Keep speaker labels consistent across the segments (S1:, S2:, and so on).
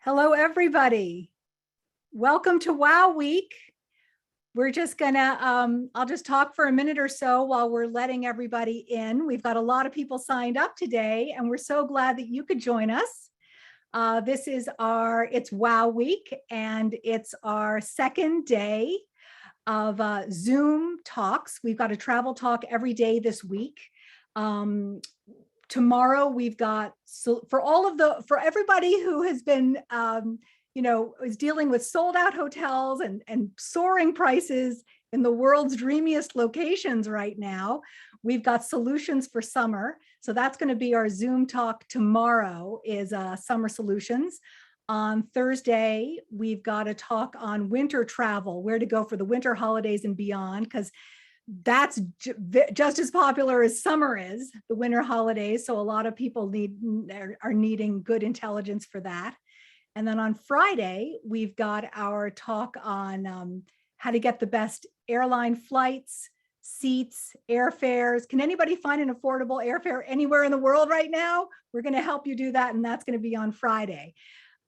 S1: Hello, everybody. Welcome to Wow Week. We're just gonna, I'll just talk for a minute or so while we're letting everybody in. We've got a lot of people signed up today, and we're so glad that you could join us. This is it's Wow Week, and it's our second day of Zoom talks. We've got a travel talk every day this week. Tomorrow we've got, so for everybody who has been is dealing with sold out hotels and soaring prices in the world's dreamiest locations right now, we've got solutions for summer. So that's going to be our Zoom talk tomorrow, is summer solutions. On Thursday, we've got a talk on winter travel, where to go for the winter holidays and beyond, because that's just as popular as summer is, the winter holidays. So a lot of people are needing good intelligence for that. And then on Friday, we've got our talk on how to get the best airline flights, seats, airfares. Can anybody find an affordable airfare anywhere in the world right now? We're going to help you do that, and that's going to be on Friday.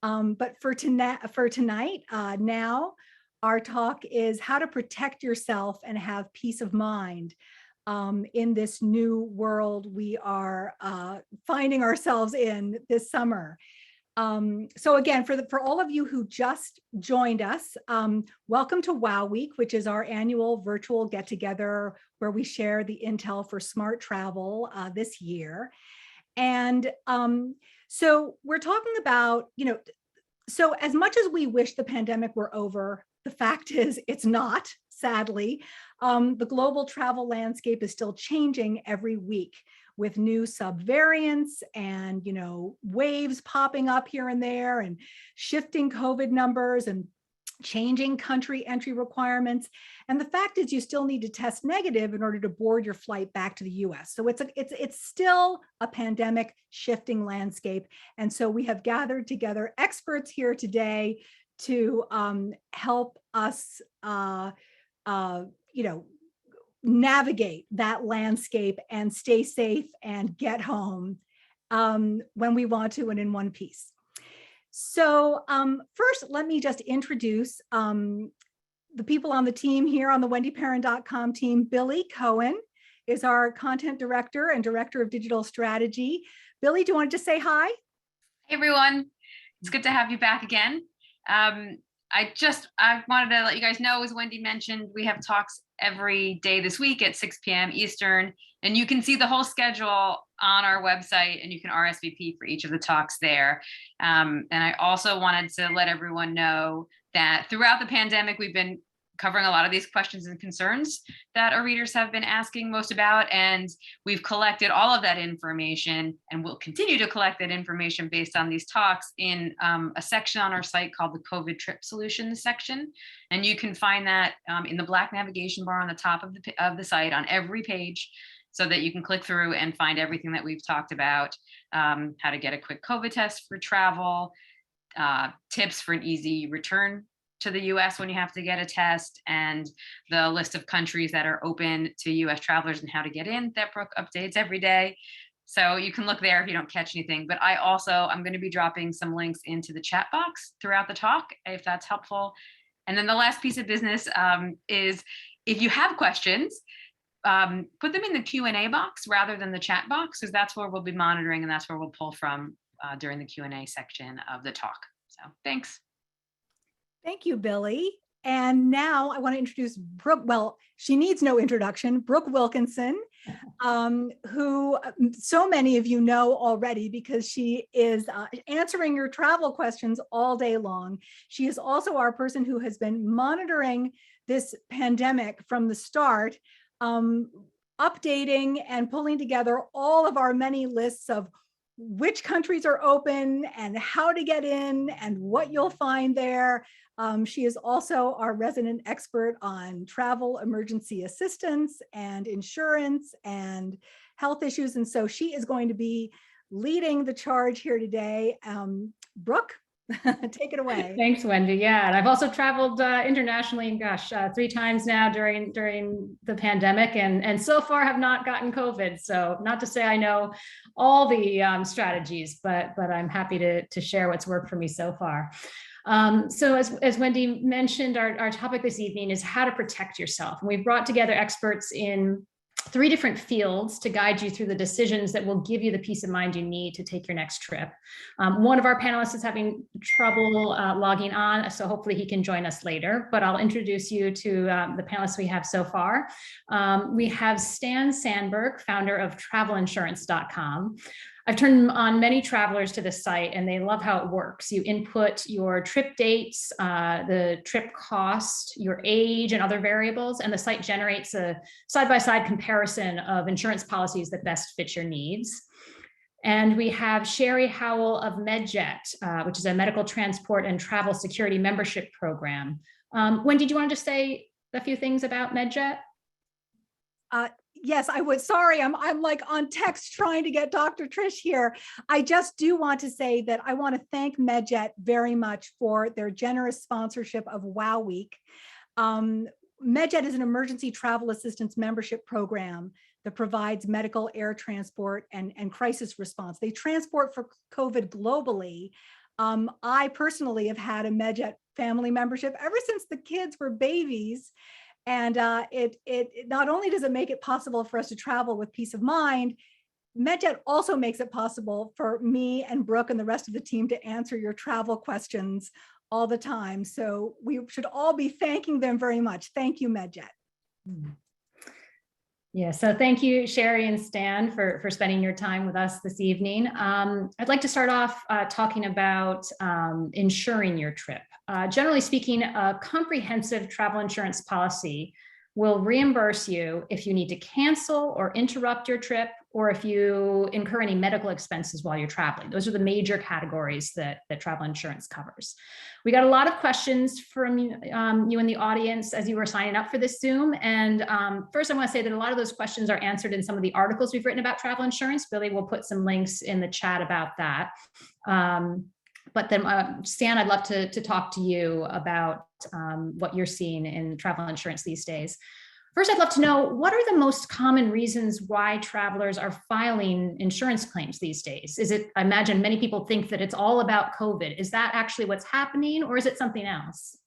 S1: But for tonight, now, our talk is how to protect yourself and have peace of mind in this new world we are finding ourselves in this summer. So again, for all of you who just joined us, welcome to Wow Week, which is our annual virtual get-together where we share the intel for smart travel this year. And so we're talking about, so as much as we wish the pandemic were over, the fact is it's not, sadly. The global travel landscape is still changing every week with new subvariants and, waves popping up here and there, and shifting COVID numbers and changing country entry requirements. And the fact is you still need to test negative in order to board your flight back to the US. So it's still a pandemic shifting landscape. And so we have gathered together experts here today to help us, navigate that landscape and stay safe and get home when we want to and in one piece. So first, let me just introduce the people on the team here on the WendyPerrin.com team. Billy Cohen is our content director and director of digital strategy. Billy, do you want to just say hi?
S2: Hey, everyone. It's good to have you back again. I wanted to let you guys know, as Wendy mentioned, we have talks every day this week at 6 p.m. Eastern, and you can see the whole schedule on our website, and you can RSVP for each of the talks there. And I also wanted to let everyone know that throughout the pandemic, we've been covering a lot of these questions and concerns that our readers have been asking most about. And we've collected all of that information, and we'll continue to collect that information based on these talks in a section on our site called the COVID Trip Solutions section. And you can find that in the black navigation bar on the top of the site on every page, so that you can click through and find everything that we've talked about, how to get a quick COVID test for travel, tips for an easy return to the US when you have to get a test, and the list of countries that are open to US travelers and how to get in. That Brooke updates every day. So you can look there if you don't catch anything. But I'm going to be dropping some links into the chat box throughout the talk, if that's helpful. And then the last piece of business is, if you have questions, put them in the Q&A box rather than the chat box, because that's where we'll be monitoring, and that's where we'll pull from during the Q&A section of the talk. So thanks.
S1: Thank you, Billy. And now I want to introduce Brooke. Well, she needs no introduction. Brooke Wilkinson, who so many of you know already because she is answering your travel questions all day long. She is also our person who has been monitoring this pandemic from the start, updating and pulling together all of our many lists of which countries are open and how to get in and what you'll find there. She is also our resident expert on travel emergency assistance and insurance and health issues. And so she is going to be leading the charge here today. Brooke, Take it away.
S3: Thanks, Wendy. Yeah, and I've also traveled internationally, gosh, 3 times now during the pandemic, and so far have not gotten COVID. So not to say I know all the strategies, but I'm happy to share what's worked for me so far. So as Wendy mentioned, our topic this evening is how to protect yourself. And we've brought together experts in 3 different fields to guide you through the decisions that will give you the peace of mind you need to take your next trip. One of our panelists is having trouble logging on, so hopefully he can join us later, but I'll introduce you to the panelists we have so far. We have Stan Sandberg, founder of TravelInsurance.com. I've turned on many travelers to the site and they love how it works. You input your trip dates, the trip cost, your age, and other variables, and the site generates a side-by-side comparison of insurance policies that best fit your needs. And we have Sherry Howell of MedJet, which is a medical transport and travel security membership program. Wendy, do you want to just say a few things about MedJet?
S1: Yes, I would. Sorry, I'm like on text trying to get Dr. Trish here. I just do want to say that I want to thank MedJet very much for their generous sponsorship of Wow Week. MedJet is an emergency travel assistance membership program that provides medical, air transport, and crisis response. They transport for COVID globally. I personally have had a MedJet family membership ever since the kids were babies. And it not only does it make it possible for us to travel with peace of mind, MedJet also makes it possible for me and Brooke and the rest of the team to answer your travel questions all the time. So we should all be thanking them very much. Thank you, MedJet.
S3: Yeah, so thank you, Sherry and Stan, for spending your time with us this evening. I'd like to start off talking about insuring your trip. Generally speaking, a comprehensive travel insurance policy will reimburse you if you need to cancel or interrupt your trip, or if you incur any medical expenses while you're traveling. Those are the major categories that travel insurance covers. We got a lot of questions from you in the audience as you were signing up for this Zoom. And first I want to say that a lot of those questions are answered in some of the articles we've written about travel insurance. Billy will put some links in the chat about that. But then Stan, I'd love to talk to you about what you're seeing in travel insurance these days. First, I'd love to know, what are the most common reasons why travelers are filing insurance claims these days? Is it, I imagine many people think that it's all about COVID. Is that actually what's happening, or is it something else?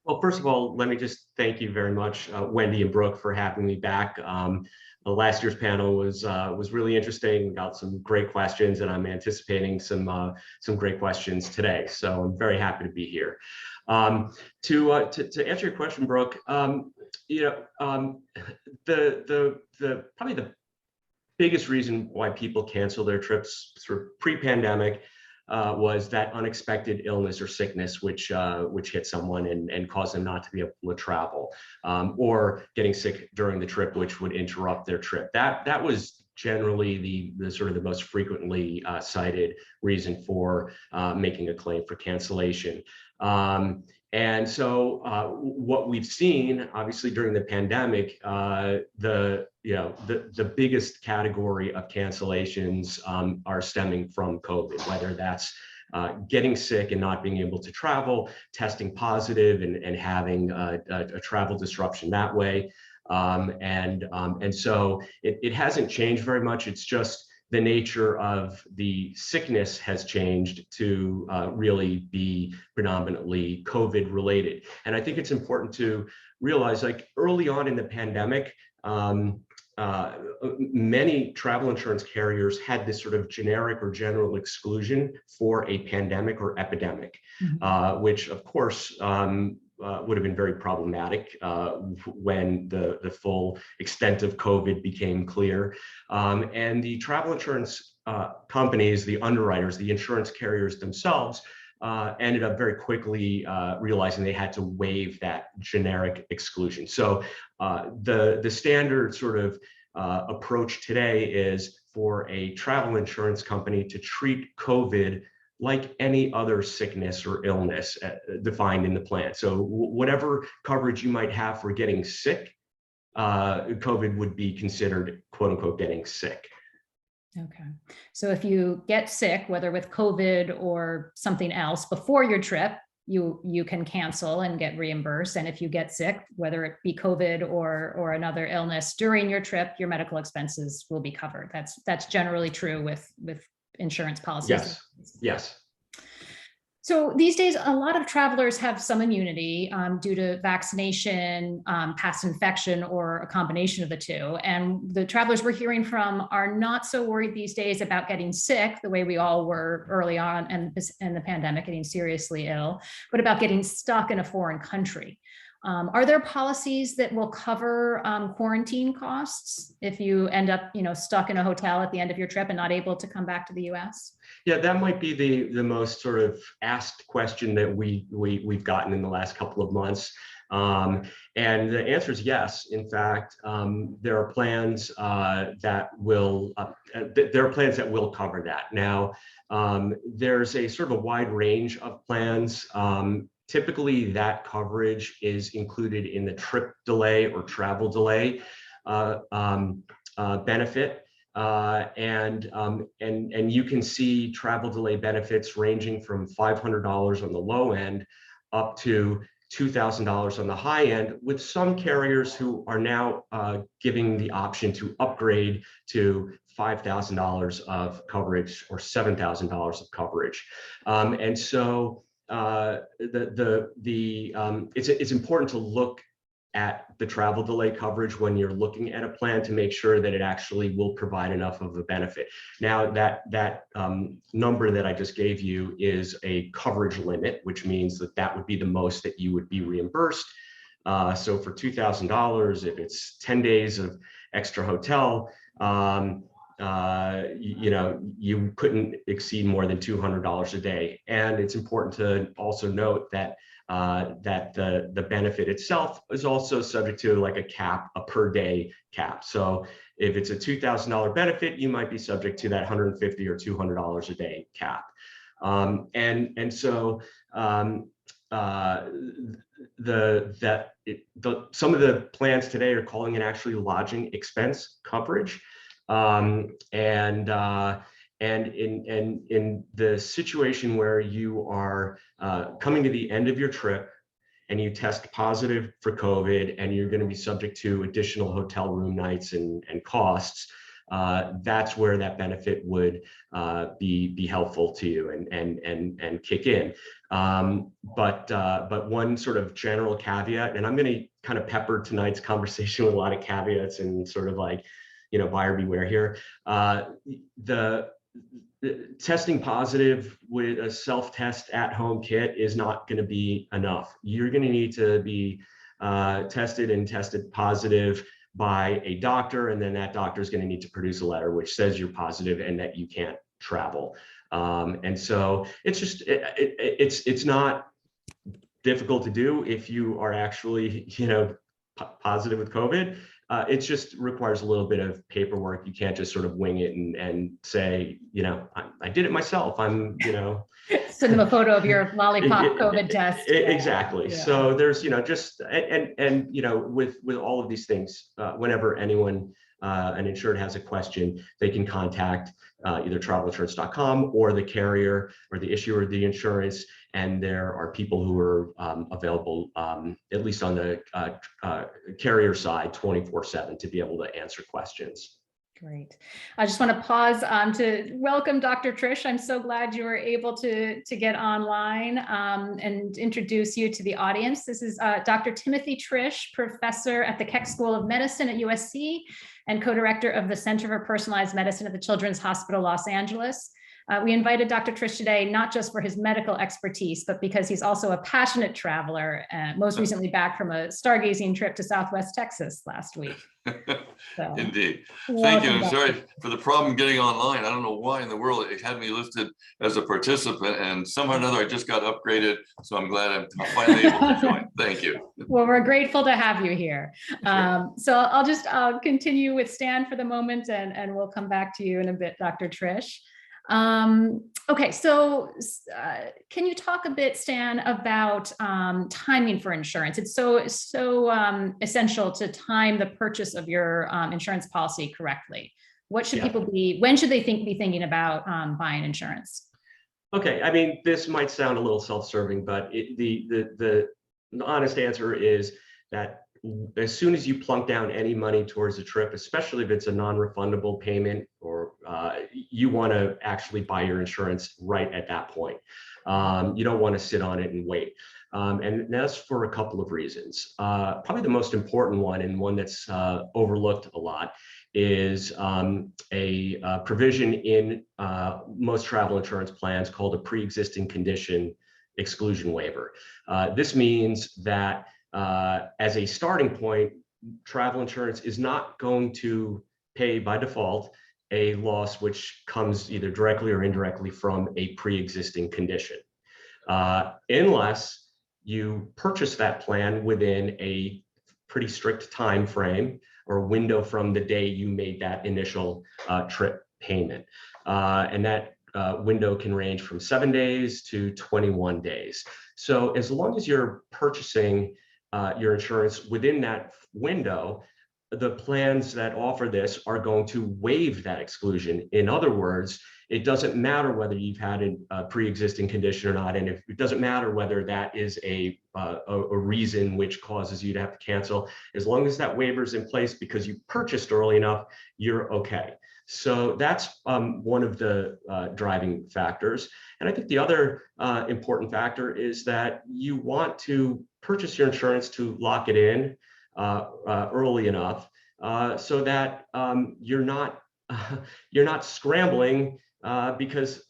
S4: Well, first of all, let me just thank you very much, Wendy and Brooke, for having me back. The last year's panel was really interesting. We got some great questions, and I'm anticipating some great questions today. So I'm very happy to be here. To answer your question, Brooke, probably the biggest reason why people cancel their trips sort of pre-pandemic was that unexpected illness or sickness which hit someone and caused them not to be able to travel, or getting sick during the trip, which would interrupt their trip. That was generally the sort of the most frequently cited reason for making a claim for cancellation. And so what we've seen, obviously, during the pandemic, the biggest category of cancellations are stemming from COVID, whether that's getting sick and not being able to travel, testing positive and having a travel disruption that way. And so it hasn't changed very much. It's just the nature of the sickness has changed to really be predominantly COVID related. And I think it's important to realize, like, early on in the pandemic, many travel insurance carriers had this sort of generic or general exclusion for a pandemic or epidemic, which of course would have been very problematic when the full extent of COVID became clear. And the travel insurance companies, the underwriters, the insurance carriers themselves ended up very quickly realizing they had to waive that generic exclusion. So the standard sort of approach today is for a travel insurance company to treat COVID like any other sickness or illness defined in the plan. So whatever coverage you might have for getting sick, COVID would be considered, quote unquote, getting sick.
S3: Okay. So if you get sick, whether with COVID or something else before your trip, you can cancel and get reimbursed. And if you get sick, whether it be COVID or another illness during your trip, your medical expenses will be covered. That's generally true with insurance policies.
S4: Yes. Yes.
S3: So these days, a lot of travelers have some immunity due to vaccination, past infection, or a combination of the two. And the travelers we're hearing from are not so worried these days about getting sick the way we all were early on in the pandemic, getting seriously ill, but about getting stuck in a foreign country. Are there policies that will cover quarantine costs if you end up, stuck in a hotel at the end of your trip and not able to come back to the U.S.?
S4: Yeah, that might be the most sort of asked question that we've gotten in the last couple of months. And the answer is yes. In fact, there are plans that will cover that. Now, there's a sort of a wide range of plans. Typically, that coverage is included in the trip delay or travel delay benefit. And you can see travel delay benefits ranging from $500 on the low end up to $2,000 on the high end, with some carriers who are now giving the option to upgrade to $5,000 of coverage or $7,000 of coverage. And so it's important to look at the travel delay coverage when you're looking at a plan to make sure that it actually will provide enough of a benefit. Now, that number that I just gave you is a coverage limit, which means that would be the most that you would be reimbursed. So for $2,000, if it's 10 days of extra hotel, you couldn't exceed more than $200 a day. And it's important to also note that the benefit itself is also subject to like a cap, a per day cap. So if it's a $2,000 benefit, you might be subject to that $150 or $200 a day cap. Some of the plans today are calling it actually lodging expense coverage. And in the situation where you are coming to the end of your trip and you test positive for COVID and you're going to be subject to additional hotel room nights and costs, that's where that benefit would be helpful to you and kick in. But one sort of general caveat, and I'm going to kind of pepper tonight's conversation with a lot of caveats and sort of like, buyer beware here. The testing positive with a self-test at-home kit is not going to be enough. You're going to need to be tested positive by a doctor, and then that doctor is going to need to produce a letter which says you're positive and that you can't travel. And so it's just it's not difficult to do if you are actually positive with COVID. It just requires a little bit of paperwork. You can't just sort of wing it and say, I did it myself. I'm,
S3: Send them a photo of your lollipop COVID test.
S4: Exactly.
S3: Yeah.
S4: So there's, just, and with all of these things, whenever anyone, an insured has a question, they can contact either WendyPerrin.com or the carrier or the issuer of the insurance. And there are people who are available, at least on the carrier side, 24/7 to be able to answer questions.
S3: Great. I just want to pause to welcome Dr. Trish. I'm so glad you were able to get online and introduce you to the audience. This is Dr. Timothy Trish, professor at the Keck School of Medicine at USC and co-director of the Center for Personalized Medicine at the Children's Hospital, Los Angeles. We invited Dr. Trish today, not just for his medical expertise, but because he's also a passionate traveler, most recently back from a stargazing trip to Southwest Texas last week. So,
S5: indeed. Thank you. I'm sorry for the problem getting online. I don't know why in the world it had me listed as a participant, and somehow or another I just got upgraded. So I'm glad I'm finally able to join. Thank you.
S3: Well, we're grateful to have you here.
S5: Sure.
S3: So I'll continue with Stan for the moment, and we'll come back to you in a bit, Dr. Trish. Okay, so can you talk a bit, Stan, about timing for insurance? It's so essential to time the purchase of your insurance policy correctly. What should
S4: Yeah.
S3: people when should they be thinking about buying insurance?
S4: Okay, I mean, this might sound a little self-serving, but the honest answer is that as soon as you plunk down any money towards a trip, especially if it's a non-refundable payment, or you want to actually buy your insurance right at that point. You don't want to sit on it and wait. And that's for a couple of reasons. Probably the most important one, and one that's overlooked a lot, is a provision in most travel insurance plans called a pre-existing condition exclusion waiver. This means that as a starting point, travel insurance is not going to pay by default a loss which comes either directly or indirectly from a pre-existing condition, unless you purchase that plan within a pretty strict time frame or window from the day you made that initial trip payment. And that window can range from 7 days to 21 days. So as long as you're purchasing your insurance within that window, the plans that offer this are going to waive that exclusion. In other words, it doesn't matter whether you've had a pre-existing condition or not, and it doesn't matter whether that is a reason which causes you to have to cancel. As long as that waiver is in place because you purchased early enough, you're okay. So that's one of the driving factors. And I think the other important factor is that you want to purchase your insurance to lock it in early enough so that you're not scrambling because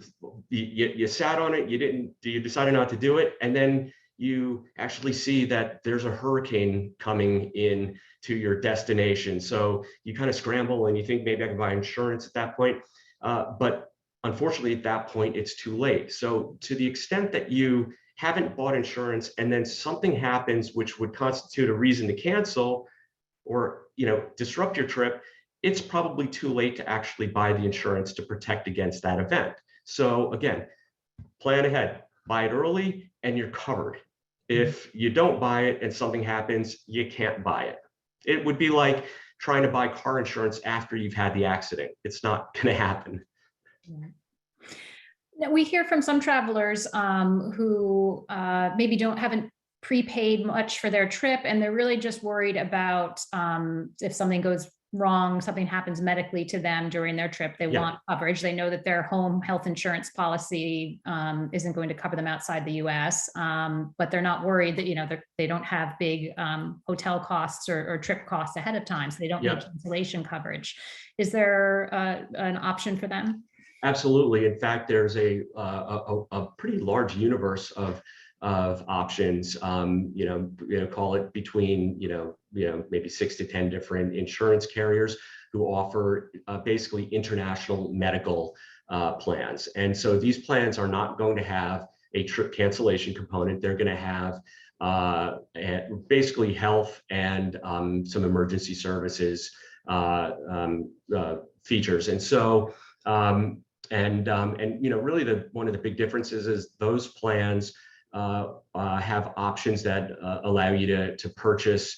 S4: you sat on it, you decided not to do it, and then you actually see that there's a hurricane coming in to your destination. So you kind of scramble and you think maybe I can buy insurance at that point. But unfortunately, at that point, it's too late. So to the extent that you haven't bought insurance and then something happens which would constitute a reason to cancel or disrupt your trip, it's probably too late to actually buy the insurance to protect against that event. So again, plan ahead, buy it early, and you're covered. If you don't buy it and something happens, you can't buy it. It would be like trying to buy car insurance after you've had the accident. It's not going to happen.
S3: Now, we hear from some travelers who maybe haven't prepaid much for their trip, and they're really just worried about if something goes wrong, something happens medically to them during their trip. They want coverage. They know that their home health insurance policy isn't going to cover them outside the US, but they're not worried that they don't have big hotel costs or trip costs ahead of time, so they don't need cancellation coverage. Is there an option for them?
S4: Absolutely. In fact, there's a pretty large universe of options. Call it between maybe 6 to 10 different insurance carriers who offer basically international medical plans. And so these plans are not going to have a trip cancellation component. They're going to have basically health and some emergency services features. And so really one of the big differences is those plans have options that allow you to purchase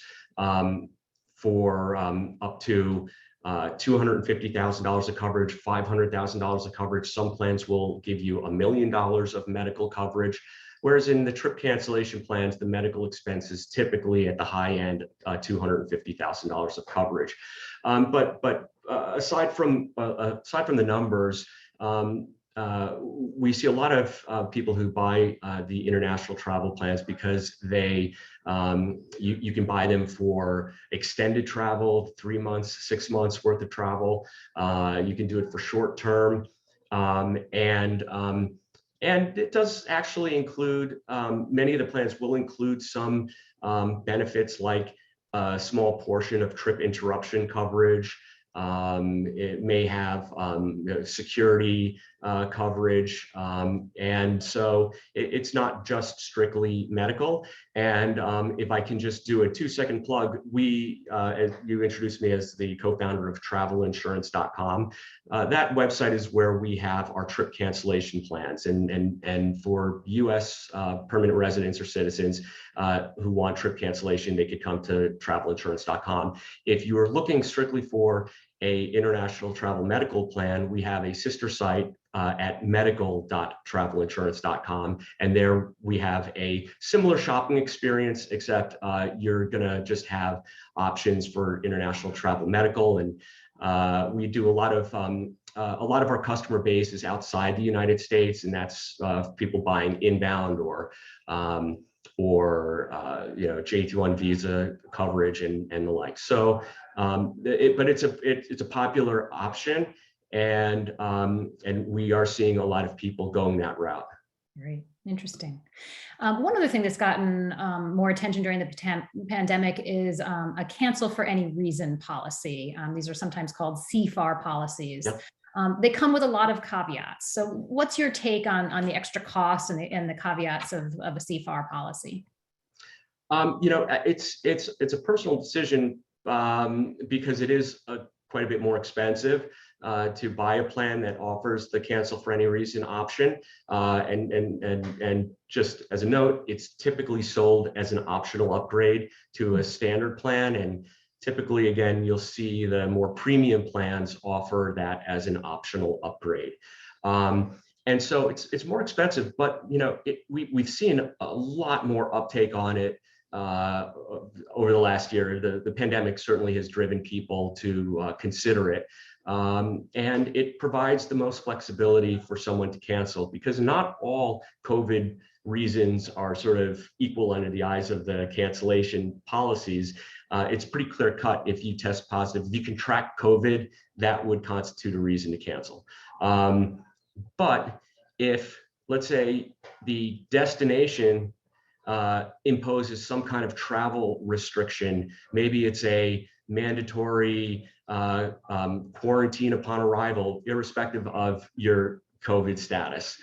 S4: for up to $250,000 of coverage, $500,000 of coverage. Some plans will give you $1 million of medical coverage, whereas in the trip cancellation plans, the medical expenses typically at the high end, $250,000 of coverage. But aside from the numbers, we see a lot of people who buy the international travel plans because you can buy them for extended travel, 3 months, 6 months worth of travel. You can do it for short term, and it does actually include many of the plans will include some benefits like a small portion of trip interruption coverage. It may have security coverage, and so it's not just strictly medical. And if I can just do a 2-second plug, as you introduced me as the co-founder of WendyPerrin.com. That website is where we have our trip cancellation plans, and for U.S. Permanent residents or citizens who want trip cancellation, they could come to WendyPerrin.com. If you are looking strictly for a international travel medical plan, we have a sister site at medical.travelinsurance.com. And there we have a similar shopping experience, except you're gonna just have options for international travel medical. And we do a lot of our customer base is outside the United States, and that's people buying inbound or J2 visa coverage and the like. So, but it's a popular option, and we are seeing a lot of people going that route.
S3: Very interesting. One other thing that's gotten more attention during the pandemic is a cancel for any reason policy. These are sometimes called CFAR policies.
S4: Yep.
S3: They come with a lot of caveats. So what's your take on the extra costs and the caveats of a CFAR policy?
S4: It's a personal decision because it is quite a bit more expensive to buy a plan that offers the cancel for any reason option. And just as a note, it's typically sold as an optional upgrade to a standard plan. And typically, again, you'll see the more premium plans offer that as an optional upgrade. And so it's more expensive, but we've seen a lot more uptake on it over the last year. The pandemic certainly has driven people to consider it. And it provides the most flexibility for someone to cancel, because not all COVID reasons are sort of equal under the eyes of the cancellation policies. It's pretty clear cut. If you test positive, if you can track COVID, that would constitute a reason to cancel. But if, let's say, the destination imposes some kind of travel restriction, maybe it's a mandatory quarantine upon arrival, irrespective of your COVID status,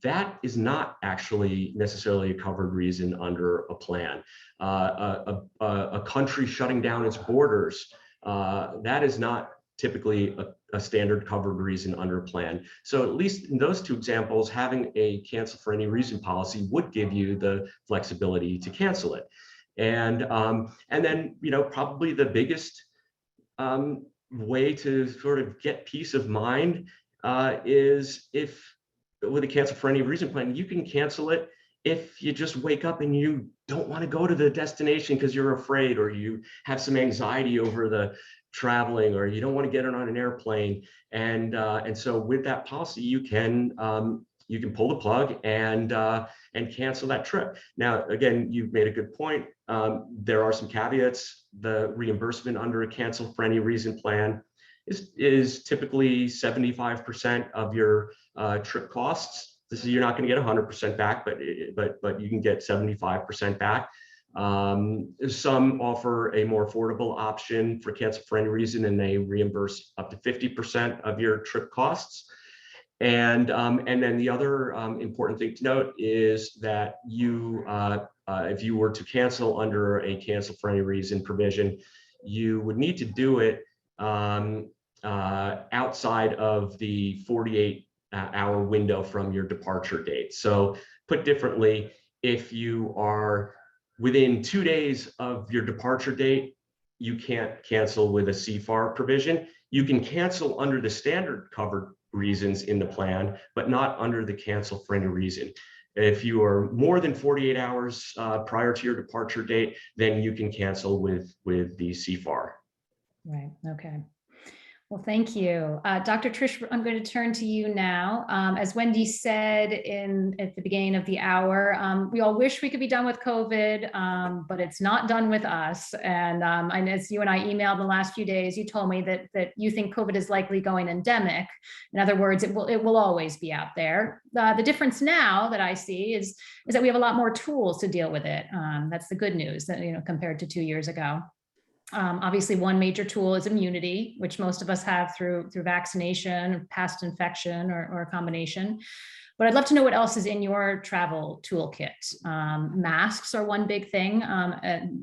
S4: that is not actually necessarily a covered reason under a plan. A country shutting down its borders, that is not typically a standard covered reason under a plan. So at least in those two examples, having a cancel for any reason policy would give you the flexibility to cancel it. And then, probably the biggest way to sort of get peace of mind is if with a cancel for any reason plan, you can cancel it if you just wake up and you don't want to go to the destination because you're afraid, or you have some anxiety over the traveling, or you don't want to get on an airplane. And so with that policy, you can pull the plug and cancel that trip. Now, again, you've made a good point. There are some caveats. The reimbursement under a cancel for any reason plan is typically 75% of your trip costs. You're not going to get 100% back, but you can get 75% back. Some offer a more affordable option for cancel for any reason, and they reimburse up to 50% of your trip costs. And then the other important thing to note is that if you were to cancel under a cancel for any reason provision, you would need to do it outside of the 48-hour window from your departure date. So put differently, if you are within 2 days of your departure date, you can't cancel with a CFAR provision. You can cancel under the standard covered reasons in the plan, but not under the cancel for any reason. If you are more than 48 hours prior to your departure date, then you can cancel with the CFAR.
S3: Right. Okay. Well, thank you. Dr. Trish, I'm going to turn to you now. As Wendy said at the beginning of the hour, we all wish we could be done with COVID, but it's not done with us. And as you and I emailed the last few days, you told me that you think COVID is likely going endemic. In other words, it will always be out there. The difference now that I see is that we have a lot more tools to deal with it. That's the good news, that, compared to 2 years ago. Obviously, one major tool is immunity, which most of us have through vaccination, past infection, or a combination. But I'd love to know what else is in your travel toolkit. Masks are one big thing.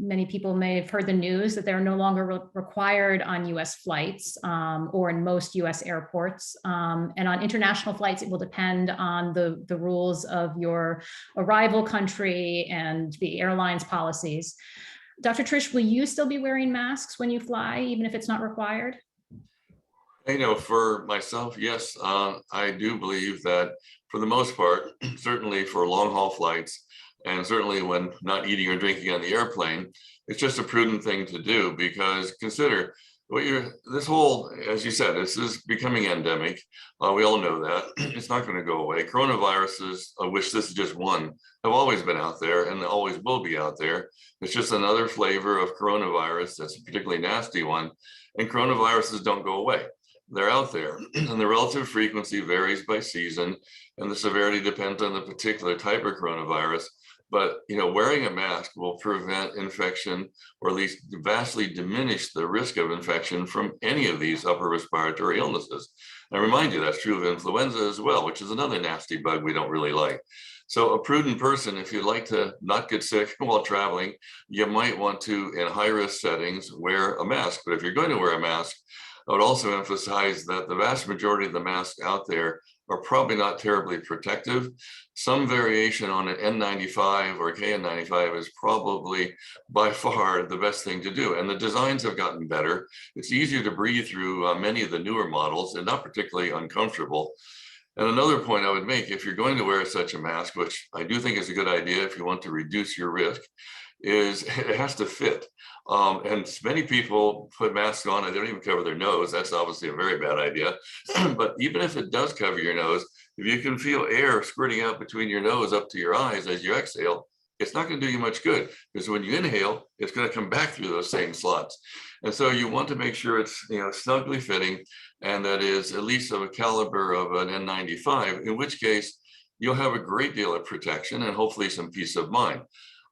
S3: Many people may have heard the news that they're no longer required on US flights or in most US airports. And on international flights, it will depend on the rules of your arrival country and the airline's policies. Dr. Trish, will you still be wearing masks when you fly, even if it's not required?
S5: For myself, yes, I do believe that for the most part, certainly for long haul flights, and certainly when not eating or drinking on the airplane, it's just a prudent thing to do, because consider this whole, as you said, this is becoming endemic. We all know that. It's not going to go away. Coronaviruses, of which this is just one, have always been out there and always will be out there. It's just another flavor of coronavirus that's a particularly nasty one. And coronaviruses don't go away. They're out there, and the relative frequency varies by season, and the severity depends on the particular type of coronavirus. But wearing a mask will prevent infection, or at least vastly diminish the risk of infection from any of these upper respiratory illnesses. I remind you that's true of influenza as well, which is another nasty bug we don't really like. So a prudent person, if you'd like to not get sick while traveling, you might want to, in high-risk settings, wear a mask. But if you're going to wear a mask, I would also emphasize that the vast majority of the masks out there are probably not terribly protective. Some variation on an N95 or KN95 is probably by far the best thing to do. And the designs have gotten better. It's easier to breathe through many of the newer models, and not particularly uncomfortable. And another point I would make, if you're going to wear such a mask, which I do think is a good idea if you want to reduce your risk, is it has to fit. And many people put masks on and they don't even cover their nose. That's obviously a very bad idea. But even if it does cover your nose, if you can feel air squirting out between your nose up to your eyes as you exhale, it's not going to do you much good, because when you inhale, it's going to come back through those same slots. And so you want to make sure it's snugly fitting, and that is at least of a caliber of an N95, in which case you'll have a great deal of protection and hopefully some peace of mind.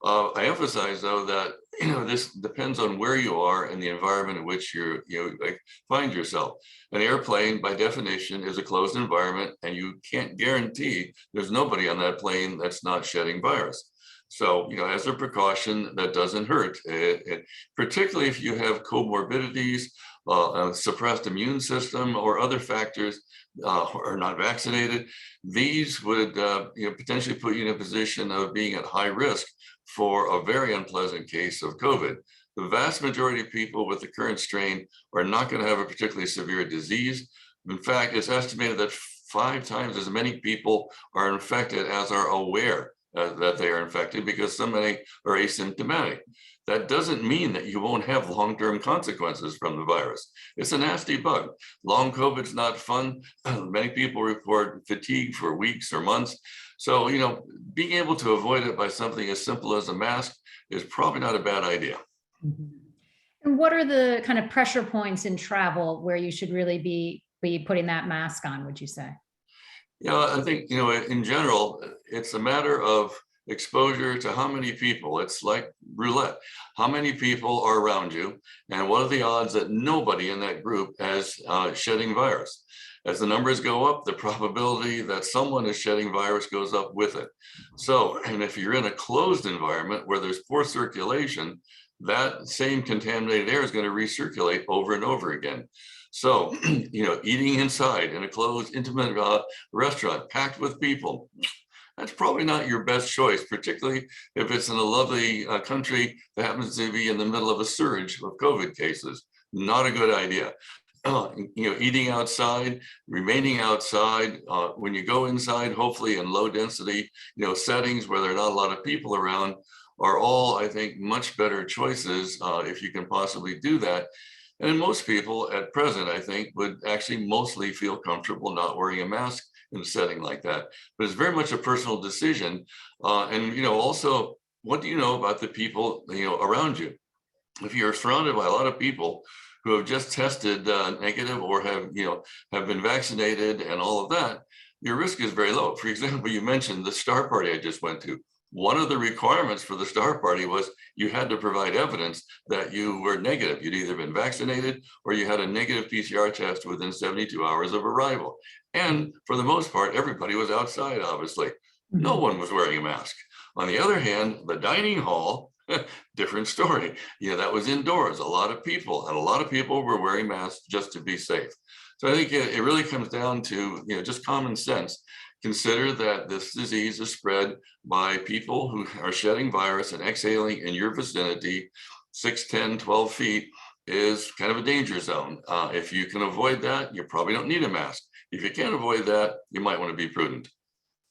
S5: I emphasize, though, that this depends on where you are and the environment in which you find yourself. An airplane, by definition, is a closed environment, and you can't guarantee there's nobody on that plane that's not shedding virus. So, as a precaution, that doesn't hurt, particularly if you have comorbidities, a suppressed immune system, or other factors, or not vaccinated. These would potentially put you in a position of being at high risk for a very unpleasant case of COVID. The vast majority of people with the current strain are not going to have a particularly severe disease. In fact, it's estimated that 5 times as many people are infected as are aware that they are infected, because so many are asymptomatic. That doesn't mean that you won't have long-term consequences from the virus. It's a nasty bug. Long COVID's not fun. Many people report fatigue for weeks or months. So, being able to avoid it by something as simple as a mask is probably not a bad idea.
S3: And what are the kind of pressure points in travel where you should really be putting that mask on, would you say?
S5: I think, in general, it's a matter of exposure to how many people. It's like roulette. How many people are around you, and what are the odds that nobody in that group has shedding virus? As the numbers go up, the probability that someone is shedding virus goes up with it. So, and if you're in a closed environment where there's poor circulation, that same contaminated air is going to recirculate over and over again. So, eating inside in a closed, intimate restaurant packed with people, that's probably not your best choice, particularly if it's in a lovely country that happens to be in the middle of a surge of COVID cases. Not a good idea. Eating outside, remaining outside. When you go inside, hopefully in low density, settings where there are not a lot of people around, are all, I think, much better choices if you can possibly do that. And most people at present, I think, would actually mostly feel comfortable not wearing a mask in a setting like that. But it's very much a personal decision. And also, what do you know about the people around you? If you're surrounded by a lot of people who have just tested negative, or have been vaccinated and all of that, your risk is very low. For example, you mentioned the star party I just went to. One of the requirements for the star party was you had to provide evidence that you were negative. You'd either been vaccinated or you had a negative PCR test within 72 hours of arrival. And for the most part, everybody was outside, obviously. No one was wearing a mask. On the other hand, the dining hall, different story. That was indoors, a lot of people, and a lot of people were wearing masks just to be safe. So I think it really comes down to, just common sense. Consider that this disease is spread by people who are shedding virus and exhaling in your vicinity. 6, 10, 12 feet is kind of a danger zone. If you can avoid that, you probably don't need a mask. If you can't avoid that, you might want to be prudent.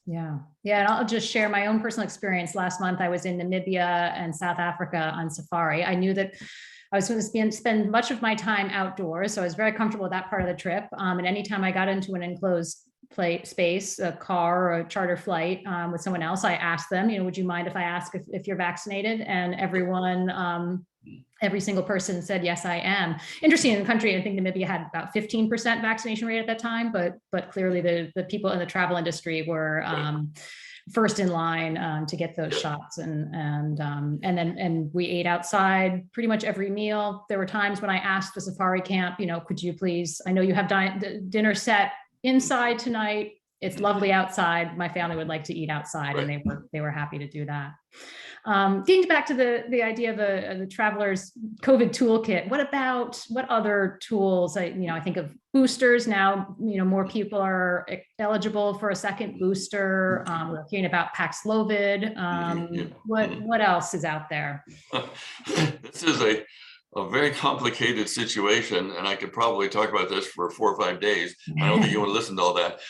S3: Yeah. Yeah. And I'll just share my own personal experience. Last month, I was in Namibia and South Africa on safari. I knew that I was going to spend much of my time outdoors. So I was very comfortable with that part of the trip. And anytime I got into an enclosed space, a car or a charter flight with someone else, I asked them, would you mind if I ask if you're vaccinated? And every single person said, yes, I am. Interesting, in the country, I think Namibia had about 15% vaccination rate at that time, but clearly the people in the travel industry were first in line to get those shots. And we ate outside pretty much every meal. There were times when I asked the safari camp, could you please, I know you have dinner set inside tonight. It's lovely outside. My family would like to eat outside, and they were happy to do that. Getting back to the idea of the traveler's COVID toolkit, what other tools? I think of boosters now. More people are eligible for a second booster. We're hearing about Paxlovid. What else is out there?
S5: This is a very complicated situation, and I could probably talk about this for 4 or 5 days. I don't think you want to listen to all that.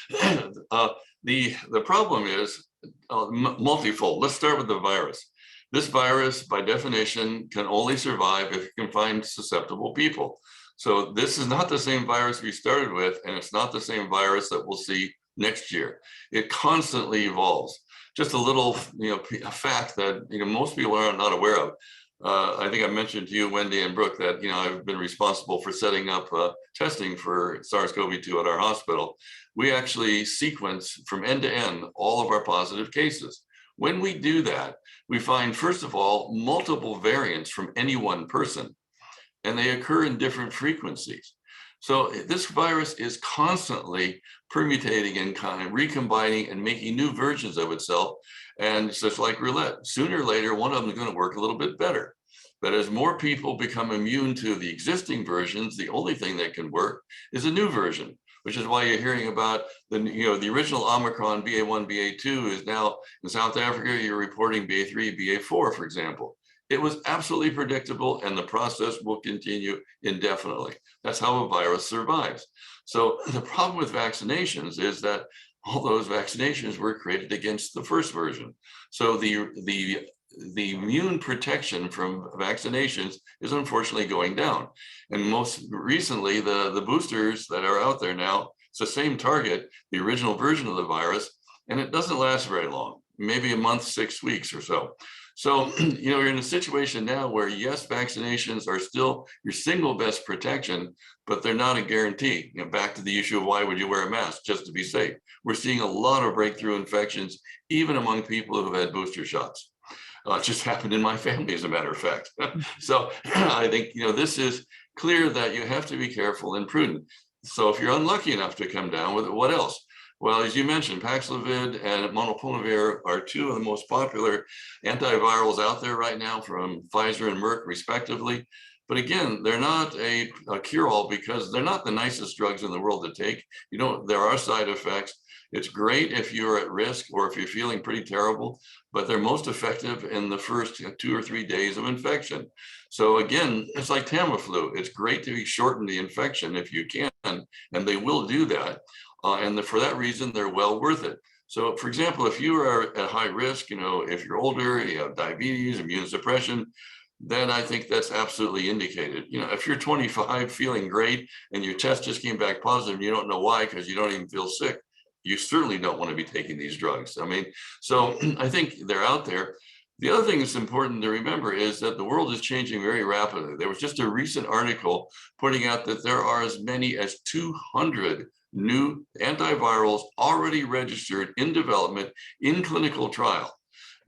S5: The problem is multifold. Let's start with the virus. This virus, by definition, can only survive if you can find susceptible people. So this is not the same virus we started with, and it's not the same virus that we'll see next year. It constantly evolves. Just a little, a fact that most people are not aware of. I think I mentioned to you, Wendy and Brooke, that I've been responsible for setting up testing for SARS-CoV-2 at our hospital. We actually sequence from end to end all of our positive cases. When we do that, we find, first of all, multiple variants from any one person, and they occur in different frequencies. So this virus is constantly permutating and kind of recombining and making new versions of itself. And it's just like roulette. Sooner or later, one of them is going to work a little bit better. But as more people become immune to the existing versions, the only thing that can work is a new version, which is why you're hearing about the original Omicron BA1, BA2 is now in South Africa. You're reporting BA3, BA4, for example. It was absolutely predictable, and the process will continue indefinitely. That's how a virus survives. So the problem with vaccinations is that all those vaccinations were created against the first version. So the immune protection from vaccinations is unfortunately going down. And most recently, the boosters that are out there now, it's the same target, the original version of the virus, and it doesn't last very long, maybe a month, 6 weeks or so. So, you're in a situation now where, yes, vaccinations are still your single best protection, but they're not a guarantee. Back to the issue of why would you wear a mask? Just to be safe. We're seeing a lot of breakthrough infections, even among people who've had booster shots. It just happened in my family, as a matter of fact. So I think, this is clear that you have to be careful and prudent. So if you're unlucky enough to come down with it, what else? Well, as you mentioned, Paxlovid and molnupiravir are two of the most popular antivirals out there right now from Pfizer and Merck, respectively. But again, they're not a cure-all because they're not the nicest drugs in the world to take. There are side effects. It's great if you're at risk or if you're feeling pretty terrible, but they're most effective in the first 2 or 3 days of infection. So again, it's like Tamiflu. It's great to shorten the infection if you can, and they will do that. And for that reason, they're well worth it. So for example, if you are at high risk, if you're older, you have diabetes, immunosuppression, then I think that's absolutely indicated. If you're 25 feeling great and your test just came back positive and you don't know why because you don't even feel sick, you certainly don't want to be taking these drugs. So I think they're out there. The other thing that's important to remember is that the world is changing very rapidly. There was just a recent article pointing out that there are as many as 200 new antivirals already registered in development in clinical trial.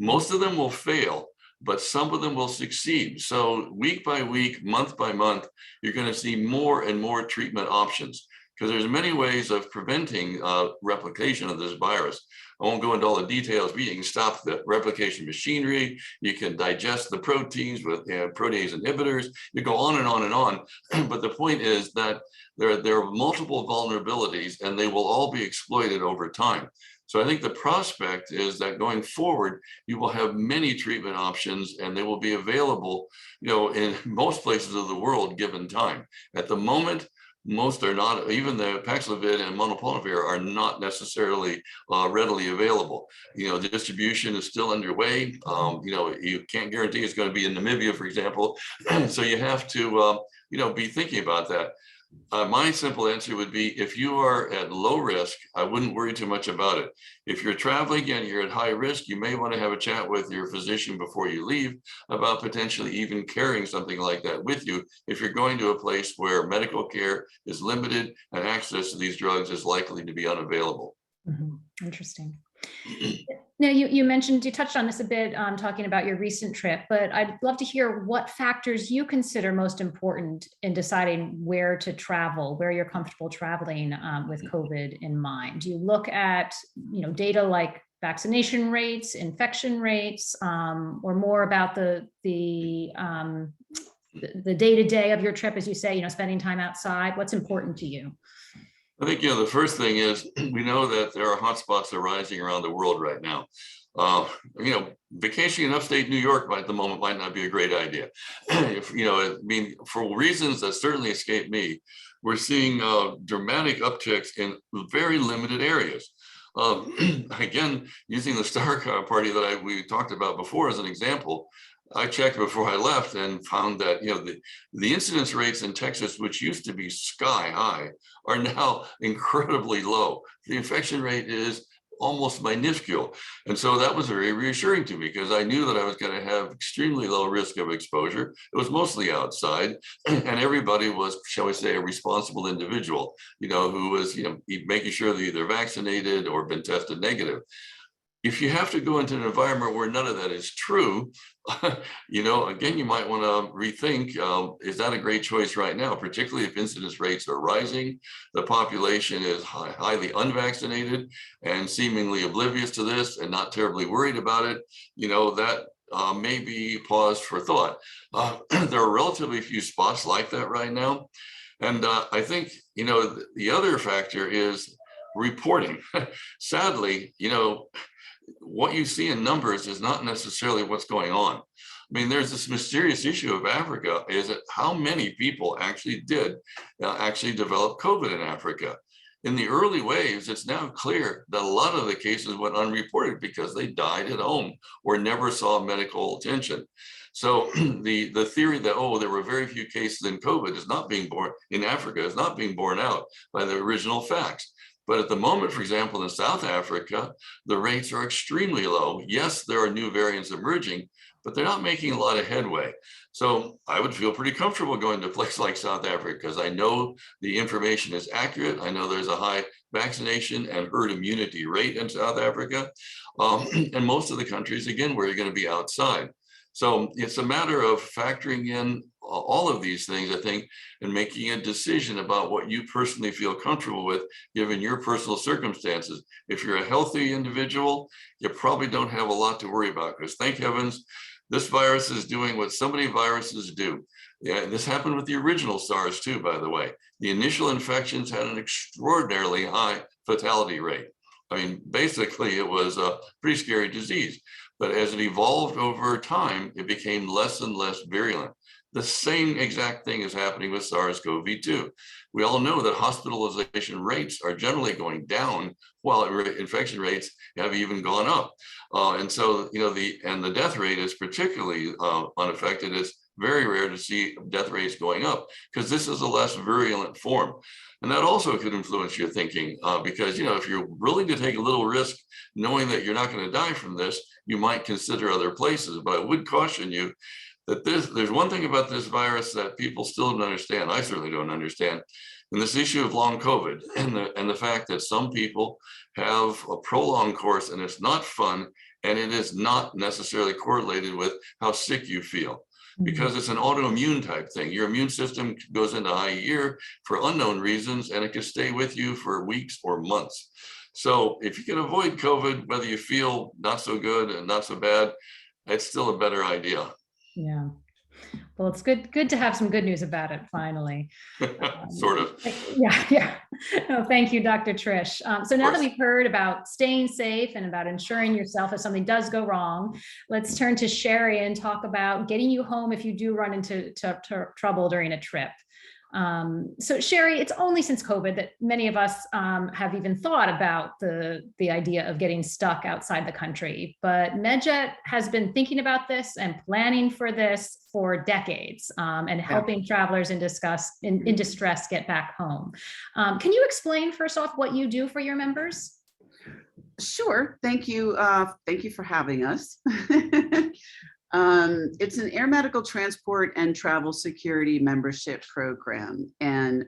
S5: Most of them will fail, but some of them will succeed. So week by week, month by month, you're going to see more and more treatment options. because there's many ways of preventing replication of this virus. I won't go into all the details, but you can stop the replication machinery. You can digest the proteins with protease inhibitors. You go on and on and on. But the point is that there are multiple vulnerabilities, and they will all be exploited over time. So I think the prospect is that going forward, you will have many treatment options, and they will be available, in most places of the world given time. At the moment, most are not, even the Paxlovid and molnupiravir are not necessarily readily available. The distribution is still underway. You can't guarantee it's going to be in Namibia, for example. So you have to, be thinking about that. My simple answer would be, if you are at low risk, I wouldn't worry too much about it. If you're traveling and you're at high risk, you may want to have a chat with your physician before you leave about potentially even carrying something like that with you if you're going to a place where medical care is limited and access to these drugs is likely to be unavailable.
S3: Interesting. Now, you touched on this a bit, talking about your recent trip, but I'd love to hear what factors you consider most important in deciding where to travel, where you're comfortable traveling with COVID in mind. Do you look at, data like vaccination rates, infection rates, or more about the day-to-day of your trip, as you say, spending time outside? What's important to you?
S5: I think, the first thing is we know that there are hotspots arising around the world right now. Vacationing in upstate New York at the moment might not be a great idea. For reasons that certainly escape me, we're seeing dramatic upticks in very limited areas. Again, using the Star Party that we talked about before as an example, I checked before I left and found that the incidence rates in Texas, which used to be sky high, are now incredibly low. The infection rate is almost minuscule. And so that was very reassuring to me, because I knew that I was going to have extremely low risk of exposure. It was mostly outside, and everybody was, shall we say, a responsible individual, who was, making sure they're either vaccinated or been tested negative. If you have to go into an environment where none of that is true, again, you might want to rethink, is that a great choice right now, particularly if incidence rates are rising, the population is highly unvaccinated and seemingly oblivious to this and not terribly worried about it, that may be pause for thought. There are relatively few spots like that right now. And I think, the other factor is reporting. Sadly, what you see in numbers is not necessarily what's going on. I mean, there's this mysterious issue of Africa, is that how many people actually did develop COVID in Africa. In the early waves, it's now clear that a lot of the cases went unreported because they died at home or never saw medical attention. So the theory that, there were very few cases in COVID in Africa is not being borne out by the original facts. But at the moment, for example, in South Africa, the rates are extremely low. Yes, there are new variants emerging, but they're not making a lot of headway. So I would feel pretty comfortable going to a place like South Africa, because I know the information is accurate. I know there's a high vaccination and herd immunity rate in South Africa. And most of the countries, again, where you're going to be outside. So it's a matter of factoring in all of these things, I think, and making a decision about what you personally feel comfortable with, given your personal circumstances. If you're a healthy individual, you probably don't have a lot to worry about, because thank heavens, this virus is doing what so many viruses do. Yeah, this happened with the original SARS too, by the way. The initial infections had an extraordinarily high fatality rate. I mean, basically, it was a pretty scary disease. But as it evolved over time, it became less and less virulent. The same exact thing is happening with SARS-CoV-2. We all know that hospitalization rates are generally going down, while infection rates have even gone up. And so, the death rate is particularly unaffected. It's very rare to see death rates going up, because this is a less virulent form. And that also could influence your thinking, because, if you're willing to take a little risk, knowing that you're not going to die from this, you might consider other places. But I would caution you that there's one thing about this virus that people still don't understand. I certainly don't understand. And this issue of long COVID and the fact that some people have a prolonged course, and it's not fun, and it is not necessarily correlated with how sick you feel. because it's an autoimmune type thing. Your immune system goes into high gear for unknown reasons, and it can stay with you for weeks or months. So if you can avoid COVID, whether you feel not so good and not so bad, it's still a better idea.
S3: Yeah. Well, it's good to have some good news about it finally.
S5: Sort of.
S3: Yeah. No, thank you, Dr. Trish. So now that
S5: course.
S3: we've heard about staying safe and about insuring yourself if something does go wrong, let's turn to Sherry and talk about getting you home if you do run into trouble during a trip. So Sherry, it's only since COVID that many of us have even thought about the idea of getting stuck outside the country. But MedJet has been thinking about this and planning for this for decades, and helping travelers in distress get back home. Can you explain first off what you do for your members?
S6: Sure. Thank you. Thank you for having us. It's an air medical transport and travel security membership program. And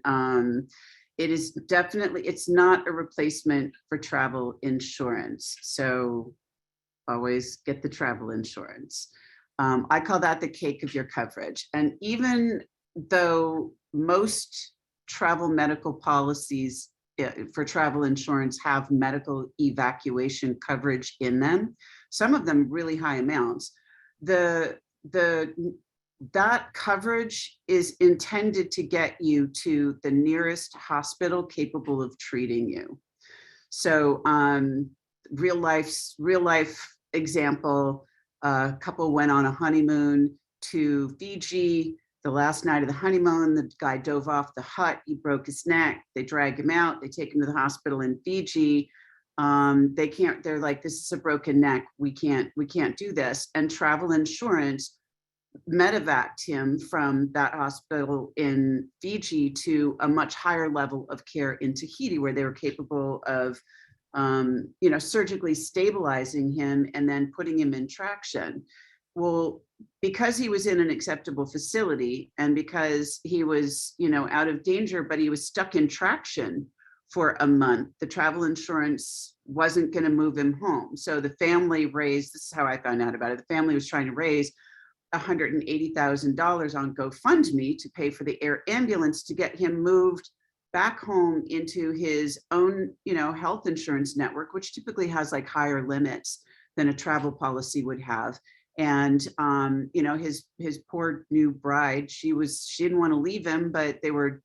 S6: it is definitely, it's not a replacement for travel insurance. So always get the travel insurance. I call that the cake of your coverage. And even though most travel medical policies for travel insurance have medical evacuation coverage in them, some of them really high amounts, that coverage is intended to get you to the nearest hospital capable of treating you. So real life example, a couple went on a honeymoon to Fiji. The last night of the honeymoon, the guy dove off the hut, he broke his neck, they drag him out, they take him to the hospital in Fiji. They're like, this is a broken neck, we can't do this. And travel insurance medevaced him from that hospital in Fiji to a much higher level of care in Tahiti, where they were capable of surgically stabilizing him and then putting him in traction. Well, because he was in an acceptable facility and because he was, out of danger, but he was stuck in traction for a month, the travel insurance wasn't going to move him home. So the family raised, this is how I found out about it, the family was trying to raise $180,000 on GoFundMe to pay for the air ambulance to get him moved back home into his own, health insurance network, which typically has like higher limits than a travel policy would have. And his poor new bride, she didn't want to leave him, but they were,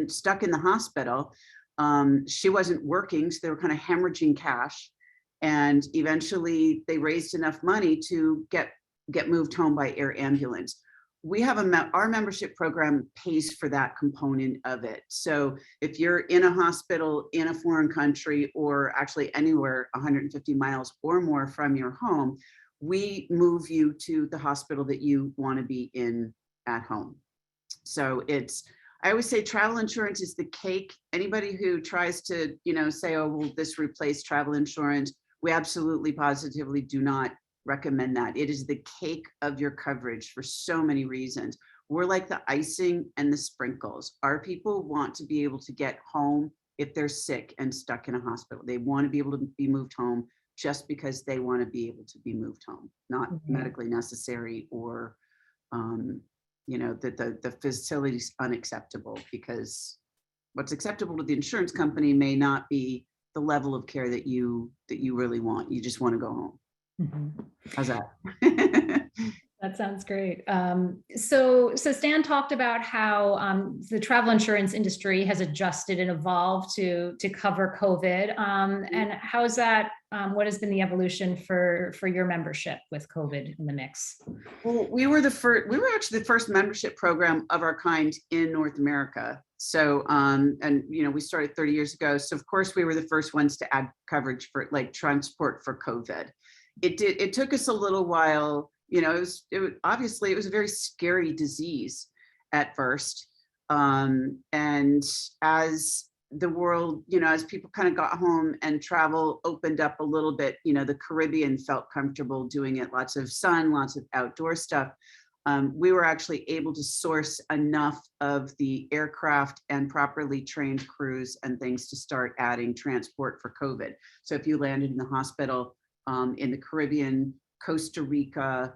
S6: stuck in the hospital. She wasn't working, so they were kind of hemorrhaging cash. And eventually they raised enough money to get moved home by air ambulance. We have our membership program pays for that component of it. So if you're in a hospital in a foreign country, or actually anywhere 150 miles or more from your home, we move you to the hospital that you want to be in at home. So I always say travel insurance is the cake. Anybody who tries to, say, oh, will this replace travel insurance? We absolutely positively do not recommend that. It is the cake of your coverage for so many reasons. We're like the icing and the sprinkles. Our people want to be able to get home if they're sick and stuck in a hospital. They want to be able to be moved home just because they want to be able to be moved home, not medically necessary, or the facility is unacceptable, because what's acceptable to the insurance company may not be the level of care that you really want. You just want to go home. How's that?
S3: That sounds great. So Stan talked about how the travel insurance industry has adjusted and evolved to cover COVID. And how is that? What has been the evolution for your membership with COVID in the mix?
S6: Well, we were actually the first membership program of our kind in North America. So, we started 30 years ago. So of course we were the first ones to add coverage for like transport for COVID. It took us a little while. Obviously it was a very scary disease at first. And as the world, as people kind of got home and travel opened up a little bit, the Caribbean felt comfortable doing it, lots of sun, lots of outdoor stuff. We were actually able to source enough of the aircraft and properly trained crews and things to start adding transport for COVID. So if you landed in the hospital in the Caribbean, Costa Rica,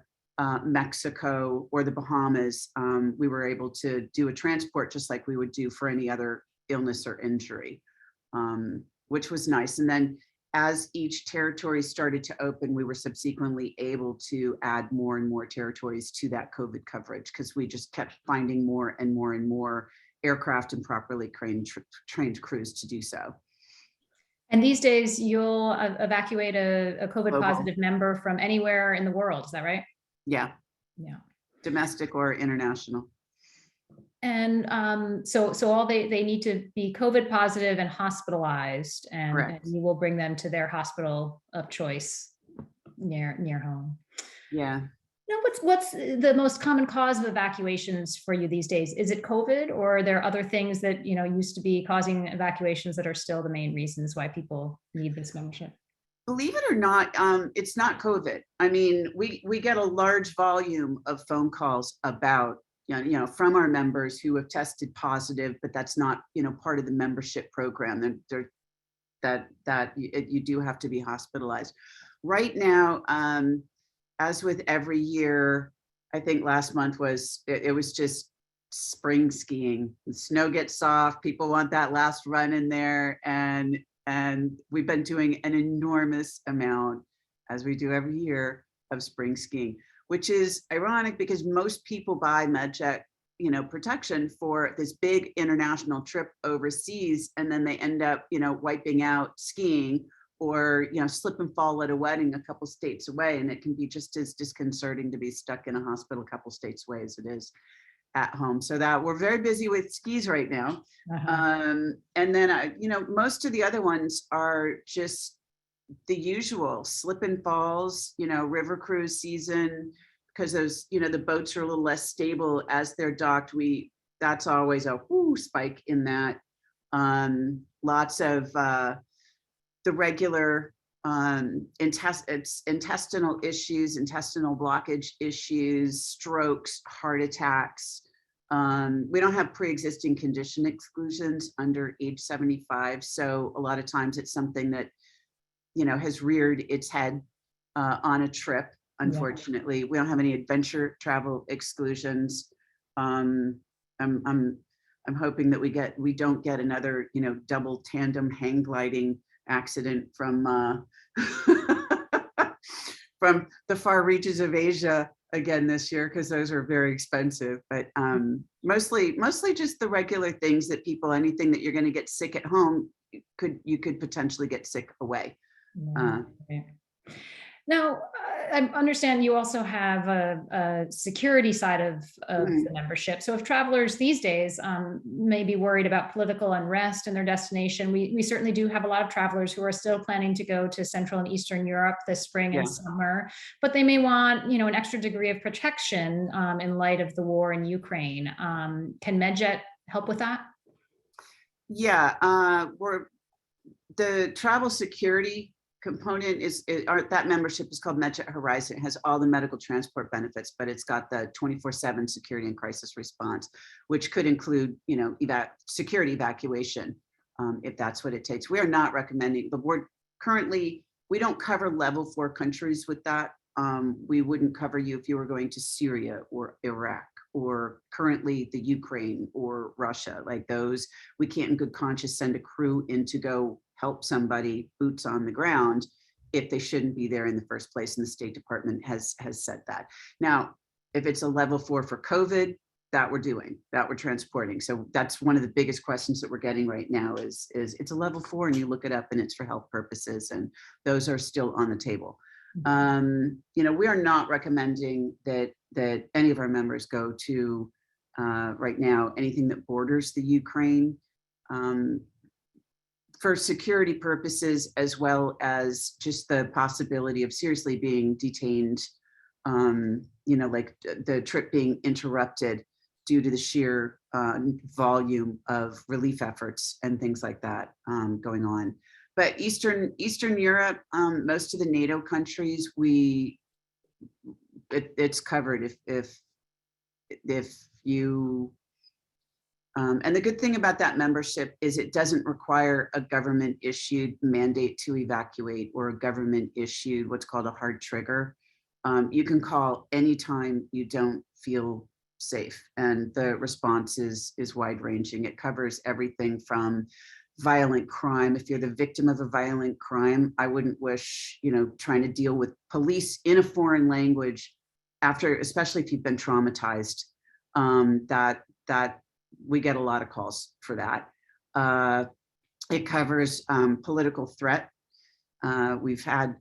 S6: Mexico or the Bahamas, we were able to do a transport just like we would do for any other illness or injury, which was nice. And then as each territory started to open, we were subsequently able to add more and more territories to that COVID coverage because we just kept finding more and more and more aircraft and properly trained crews to do so.
S3: And these days you'll evacuate a COVID
S6: Global.
S3: positive member from anywhere in the world, is that right?
S6: Yeah.
S3: Yeah.
S6: Domestic or international.
S3: And so all they need to be COVID positive and hospitalized, and you will bring them to their hospital of choice near home.
S6: Yeah.
S3: Now, what's the most common cause of evacuations for you these days? Is it COVID, or are there other things that used to be causing evacuations that are still the main reasons why people need this membership?
S6: Believe it or not, it's not COVID. I mean, we get a large volume of phone calls about from our members who have tested positive, but that's not part of the membership program. That you do have to be hospitalized. Right now, as with every year, I think last month it was just spring skiing. The snow gets soft, people want that last run in there, and we've been doing an enormous amount, as we do every year, of spring skiing, which is ironic because most people buy MedJet protection for this big international trip overseas, and then they end up wiping out skiing or slip and fall at a wedding a couple states away, and it can be just as disconcerting to be stuck in a hospital a couple states away as it is at home. So that we're very busy with skis right now. And then most of the other ones are just the usual slip and falls, river cruise season, because those the boats are a little less stable as they're docked. That's always a spike in that. Lots of the regular intestinal issues, intestinal blockage issues, strokes, heart attacks. We don't have pre-existing condition exclusions under age 75. So a lot of times it's something that, has reared its head on a trip. Unfortunately, we don't have any adventure travel exclusions. I'm hoping that we don't get another, double tandem hang gliding accident from from the far reaches of Asia again this year, because those are very expensive. But mostly just the regular things that anything that you're going to get sick at home, you could potentially get sick away.
S3: Okay. Now, I understand you also have a security side of the membership. So if travelers these days may be worried about political unrest in their destination, we certainly do have a lot of travelers who are still planning to go to Central and Eastern Europe this spring and summer, but they may want, an extra degree of protection in light of the war in Ukraine. Can MedJet help with that?
S6: Yeah, the travel security component that membership is called MedJet Horizon. It has all the medical transport benefits, but it's got the 24/7 security and crisis response, which could include, security evacuation, if that's what it takes. We are not recommending, the board currently, we don't cover level 4 countries with that. We wouldn't cover you if you were going to Syria or Iraq or currently the Ukraine or Russia. Like those, we can't in good conscience send a crew in to go help somebody boots on the ground if they shouldn't be there in the first place. And the State Department has said that. Now, if it's a level 4 for COVID, that we're transporting. So that's one of the biggest questions that we're getting right now is it's a level 4 and you look it up and it's for health purposes, and those are still on the table. We are not recommending that any of our members go to right now anything that borders the Ukraine, for security purposes, as well as just the possibility of seriously being detained, like the trip being interrupted due to the sheer volume of relief efforts and things like that going on. But Eastern Europe, most of the NATO countries, it's covered if you. And the good thing about that membership is it doesn't require a government issued mandate to evacuate or a government issued what's called a hard trigger. You can call anytime you don't feel safe, and the response is wide ranging. It covers everything from violent crime. If you're the victim of a violent crime, I wouldn't wish, trying to deal with police in a foreign language after, especially if you've been traumatized. That we get a lot of calls for that. It covers political threat. We've had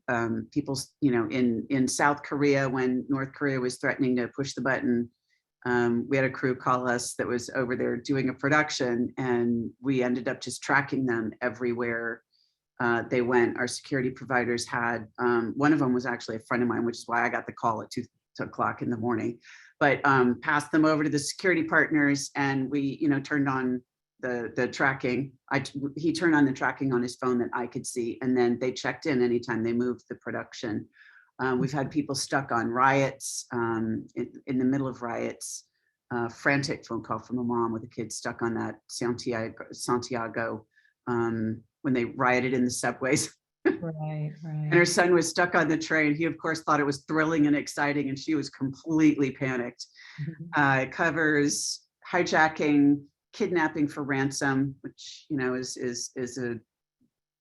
S6: people, in South Korea, when North Korea was threatening to push the button, we had a crew call us that was over there doing a production, and we ended up just tracking them everywhere they went. Our security providers had, one of them was actually a friend of mine, which is why I got the call at 2 o'clock in the morning, but passed them over to the security partners, and we, turned on the tracking. He turned on the tracking on his phone that I could see, and then they checked in anytime they moved the production. We've had people stuck on riots, in the middle of riots, frantic phone call from a mom with a kid stuck on that Santiago, when they rioted in the subways.
S3: Right.
S6: And her son was stuck on the train. He, of course, thought it was thrilling and exciting, and she was completely panicked. It covers hijacking, kidnapping for ransom, which, is a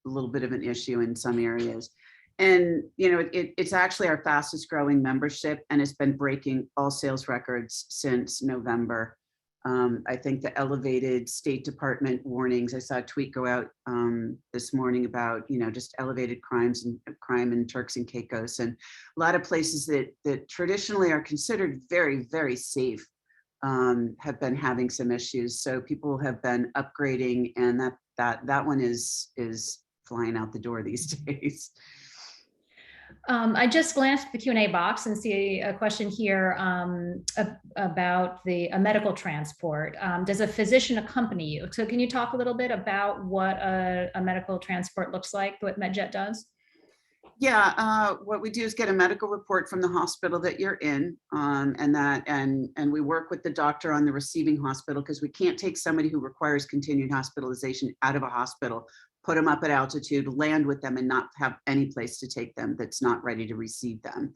S6: little bit of an issue in some areas. And, it's actually our fastest growing membership, and it's been breaking all sales records since November. I think the elevated State Department warnings, I saw a tweet go out this morning about, just elevated crime in Turks and Caicos, and a lot of places that traditionally are considered very, very safe have been having some issues. So people have been upgrading, and that one is flying out the door these days.
S3: I just glanced at the Q&A box and see a question here about a medical transport. Does a physician accompany you? So can you talk a little bit about what a medical transport looks like, what MedJet does?
S6: Yeah, what we do is get a medical report from the hospital that you're in, and we work with the doctor on the receiving hospital, because we can't take somebody who requires continued hospitalization out of a hospital, put them up at altitude, land with them, and not have any place to take them that's not ready to receive them.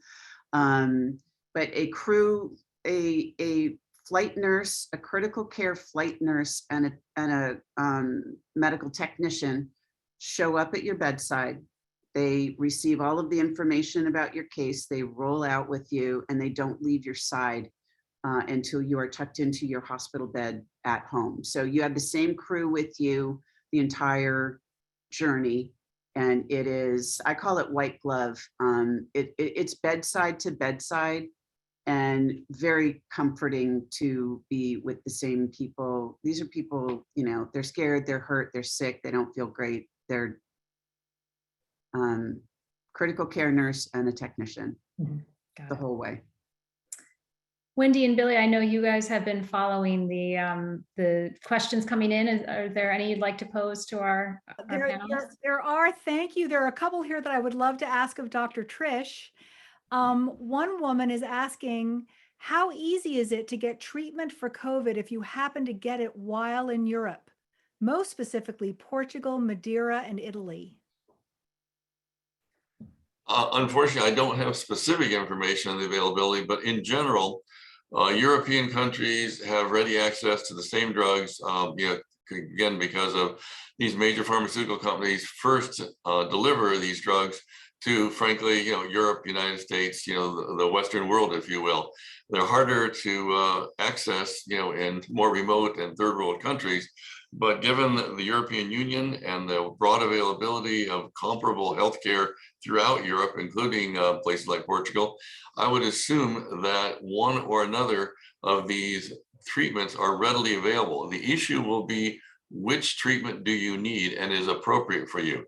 S6: But a crew, a flight nurse, a critical care flight nurse, and a medical technician show up at your bedside. They receive all of the information about your case. They roll out with you, and they don't leave your side until you are tucked into your hospital bed at home. So you have the same crew with you the entire journey, and it is, I call it white glove. It's bedside to bedside, and very comforting to be with the same people. These are people, they're scared, they're hurt, they're sick, they don't feel great. They're critical care nurse and a technician the whole way.
S3: Wendy and Billy, I know you guys have been following the questions coming in. Are there any you'd like to pose to our panelists?
S1: There are, thank you. There are a couple here that I would love to ask of Dr. Trish. One woman is asking, how easy is it to get treatment for COVID if you happen to get it while in Europe? Most specifically, Portugal, Madeira, and Italy.
S5: Unfortunately, I don't have specific information on the availability, but in general, European countries have ready access to the same drugs, again, because of these major pharmaceutical companies first deliver these drugs to, frankly, Europe, United States, the Western world, if you will. They're harder to access, in more remote and third world countries. But given the European Union and the broad availability of comparable healthcare throughout Europe, including places like Portugal, I would assume that one or another of these treatments are readily available. The issue will be, which treatment do you need and is appropriate for you?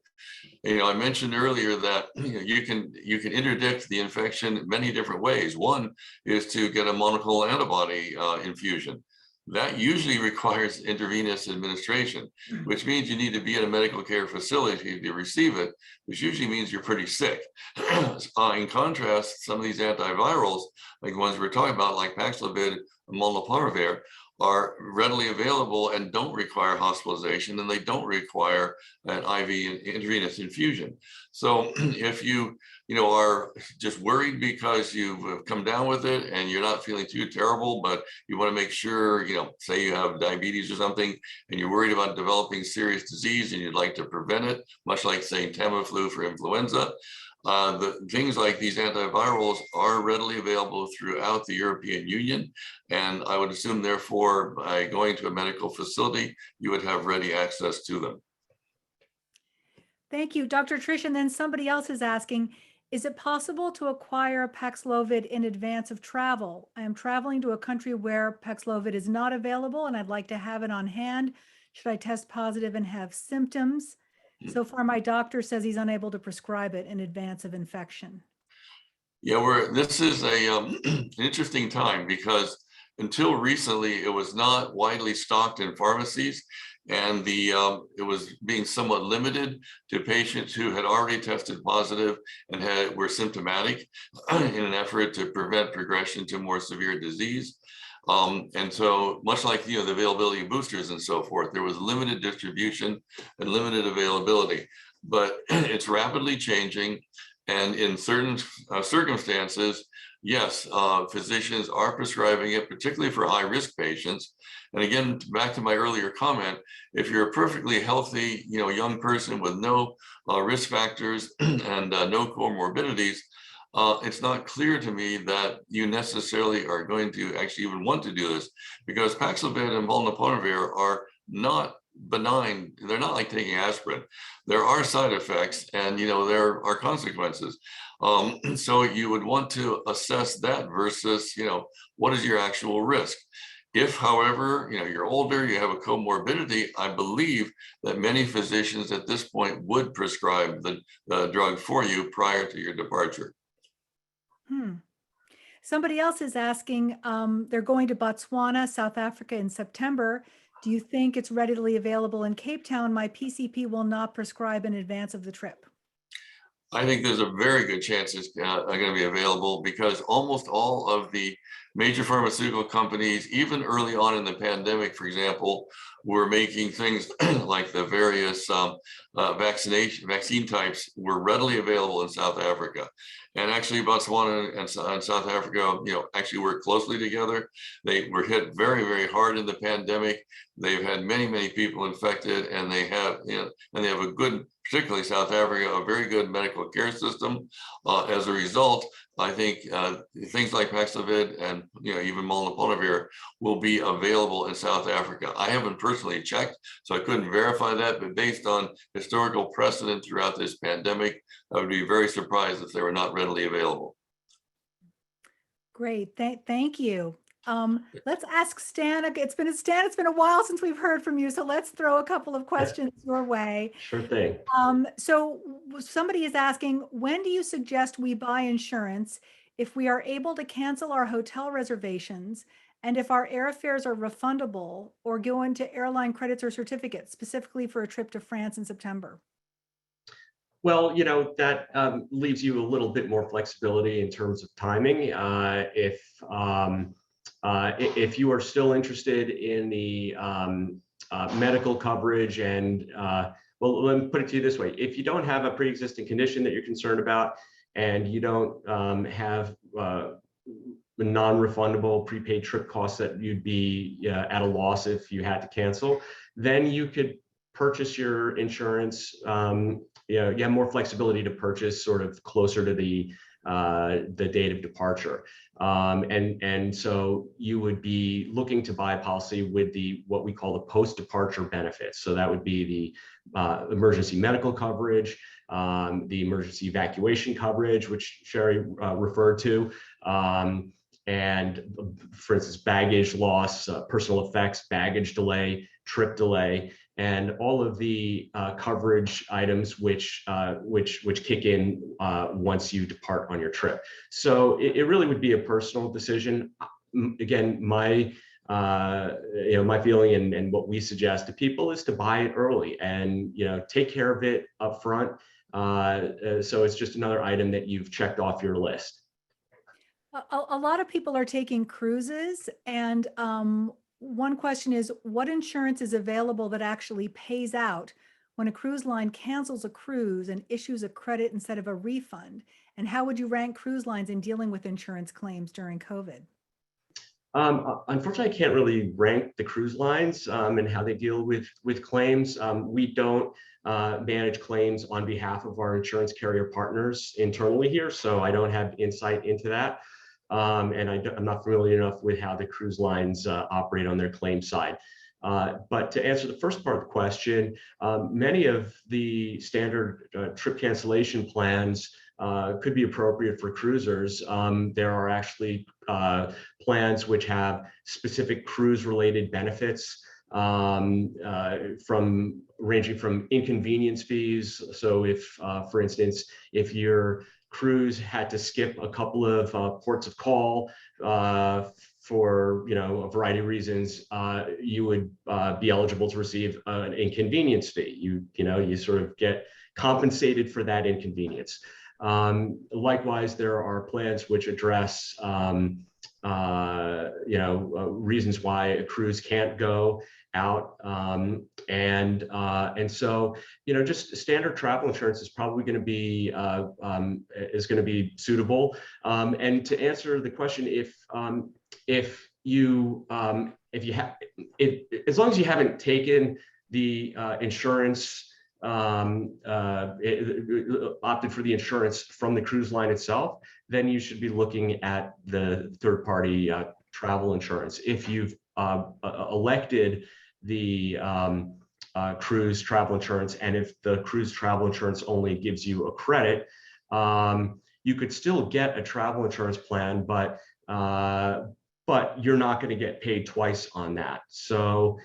S5: I mentioned earlier that you can interdict the infection many different ways. One is to get a monoclonal antibody infusion. That usually requires intravenous administration, which means you need to be at a medical care facility to receive it, which usually means you're pretty sick. In contrast, some of these antivirals, like the ones we're talking about, like Paxlovid and molnupiravir, are readily available and don't require hospitalization, and they don't require an IV intravenous infusion. So if you are just worried because you've come down with it and you're not feeling too terrible, but you want to make sure, say you have diabetes or something, and you're worried about developing serious disease and you'd like to prevent it, much like saying Tamiflu for influenza, the things like these antivirals are readily available throughout the European Union. And I would assume, therefore, by going to a medical facility, you would have ready access to them.
S1: Thank you, Dr. Trish. And then somebody else is asking, is it possible to acquire Paxlovid in advance of travel? I am traveling to a country where Paxlovid is not available and I'd like to have it on hand. Should I test positive and have symptoms? So far, my doctor says he's unable to prescribe it in advance of infection.
S5: Yeah, this is an interesting time, because until recently, it was not widely stocked in pharmacies, and it was being somewhat limited to patients who had already tested positive and were symptomatic in an effort to prevent progression to more severe disease. And so much like the availability of boosters and so forth, there was limited distribution and limited availability, but it's rapidly changing. And in certain circumstances, yes, physicians are prescribing it, particularly for high-risk patients. And again, back to my earlier comment, if you're a perfectly healthy, young person with no risk factors and no comorbidities, it's not clear to me that you necessarily are going to actually even want to do this, because Paxlovid and molnupiravir are not benign. They're not like taking aspirin. There are side effects, and there are consequences. So you would want to assess that versus what is your actual risk. If, however, you're older, you have a comorbidity, I believe that many physicians at this point would prescribe the drug for you prior to your departure.
S1: Somebody else is asking, they're going to Botswana, South Africa in September. Do you think it's readily available in Cape Town? My PCP will not prescribe in advance of the trip.
S5: I think there's a very good chance it's going to be available, because almost all of the major pharmaceutical companies, even early on in the pandemic, for example, were making things like the various vaccine types were readily available in South Africa. And actually, Botswana and South Africa, actually work closely together. They were hit very, very hard in the pandemic. They've had many, many people infected, and they have, and they have a good, particularly South Africa, a very good medical care system. As a result, I think things like Paxlovid and even molnupiravir will be available in South Africa. I haven't personally checked, so I couldn't verify that, but based on historical precedent throughout this pandemic, I would be very surprised if they were not readily available.
S1: Great, thank you. Let's ask Stan. It's been a while since we've heard from you, so let's throw a couple of questions your way.
S4: Sure thing.
S1: So somebody is asking, when do you suggest we buy insurance if we are able to cancel our hotel reservations, and if our airfares are refundable, or go into airline credits or certificates, specifically for a trip to France in September?
S4: Well, that leaves you a little bit more flexibility in terms of timing. If you are still interested in the medical coverage, and well, let me put it to you this way: if you don't have a pre-existing condition that you're concerned about, and you don't have non-refundable prepaid trip costs that you'd be at a loss if you had to cancel, then you could purchase your insurance. You have more flexibility to purchase sort of closer to the date of departure. And so you would be looking to buy a policy with what we call the post-departure benefits. So that would be the emergency medical coverage, the emergency evacuation coverage, which Sherry referred to, and for instance, baggage loss, personal effects, baggage delay, trip delay, and all of the coverage items which kick in once you depart on your trip. So it really would be a personal decision. Again, my feeling and what we suggest to people is to buy it early and take care of it up front. So it's just another item that you've checked off your list.
S1: A lot of people are taking cruises, and one question is, what insurance is available that actually pays out when a cruise line cancels a cruise and issues a credit instead of a refund? And how would you rank cruise lines in dealing with insurance claims during COVID?
S4: Unfortunately, I can't really rank the cruise lines and how they deal with claims. We don't manage claims on behalf of our insurance carrier partners internally here, so I don't have insight into that. And I'm not familiar enough with how the cruise lines operate on their claim side. But to answer the first part of the question, many of the standard trip cancellation plans could be appropriate for cruisers. There are actually plans which have specific cruise-related benefits, from ranging from inconvenience fees. So if, for instance, if your cruise had to skip a couple of ports of call for a variety of reasons, you would be eligible to receive an inconvenience fee. You sort of get compensated for that inconvenience. Likewise, there are plans which address reasons why a cruise can't go out, and so just standard travel insurance is probably going to be suitable. And to answer the question, if you have, as long as you haven't taken the insurance, opted for the insurance from the cruise line itself, then you should be looking at the third-party travel insurance. If you've elected the cruise travel insurance, and if the cruise travel insurance only gives you a credit, you could still get a travel insurance plan, but you're not going to get paid twice on that. So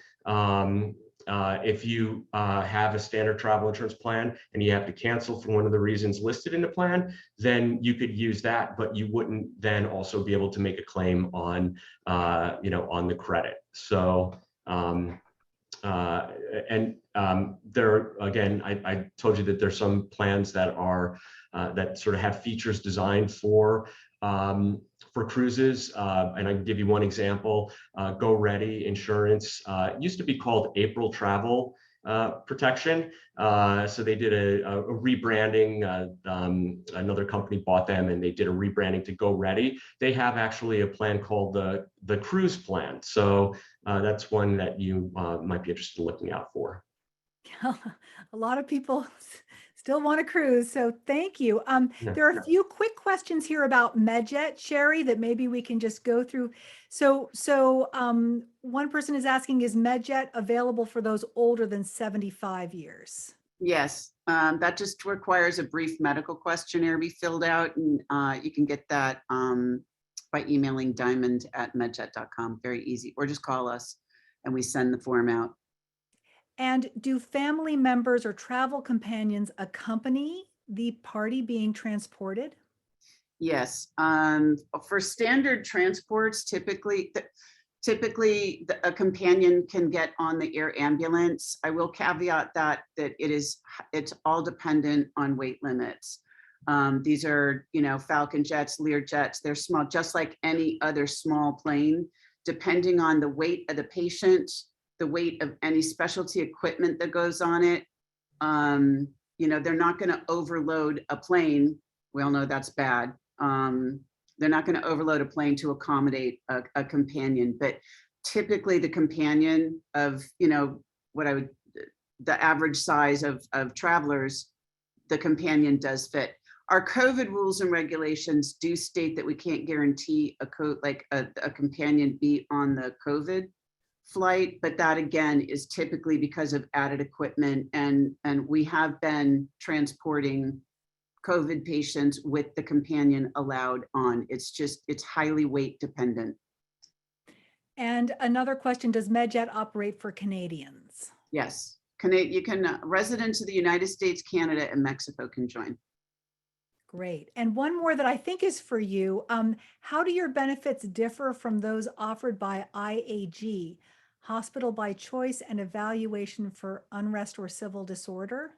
S4: if you have a standard travel insurance plan and you have to cancel for one of the reasons listed in the plan, then you could use that, but you wouldn't then also be able to make a claim on the credit. So there again, I told you that there's some plans that are that sort of have features designed for cruises, and I can give you one example. Go Ready Insurance used to be called April Travel Protection. So they did a rebranding. Another company bought them, and they did a rebranding to Go Ready. They have actually a plan called the Cruise Plan. So that's one that you might be interested in looking out for.
S1: A lot of people still want to cruise, so thank you.
S4: Yeah.
S1: There are a few quick questions here about MedJet, Sherry, that maybe we can just go through. So one person is asking, is MedJet available for those older than 75 years?
S6: Yes, that just requires a brief medical questionnaire be filled out, and you can get that by emailing diamond@medjet.com. Very easy, or just call us and we send the form out.
S1: And do family members or travel companions accompany the party being transported?
S6: Yes, for standard transports, typically a companion can get on the air ambulance. I will caveat that it's all dependent on weight limits. These are, Falcon jets, Lear jets, they're small, just like any other small plane. Depending on the weight of the patient, the weight of any specialty equipment that goes on it, they're not going to overload a plane. We all know that's bad. They're not going to overload a plane to accommodate a companion, but typically the companion of, the average size of travelers, the companion does fit. Our COVID rules and regulations do state that we can't guarantee a companion be on the COVID flight, but that again is typically because of added equipment, and we have been transporting COVID patients with the companion allowed on. It's highly weight dependent.
S1: And another question, does MedJet operate for Canadians?
S6: Yes, residents of the United States, Canada, and Mexico can join.
S1: Great. And one more that I think is for you. How do your benefits differ from those offered by IAG, Hospital by Choice and Evaluation for Unrest or Civil Disorder?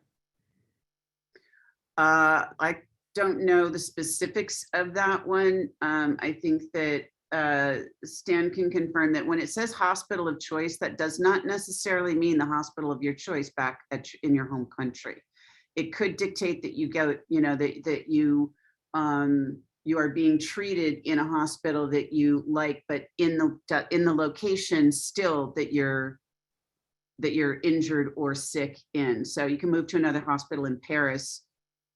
S6: I don't know the specifics of that one. I think that Stan can confirm that when it says hospital of choice, that does not necessarily mean the hospital of your choice back in your home country. It could dictate that you go, that you you are being treated in a hospital that you like, but in the location still that you're injured or sick in. So you can move to another hospital in Paris.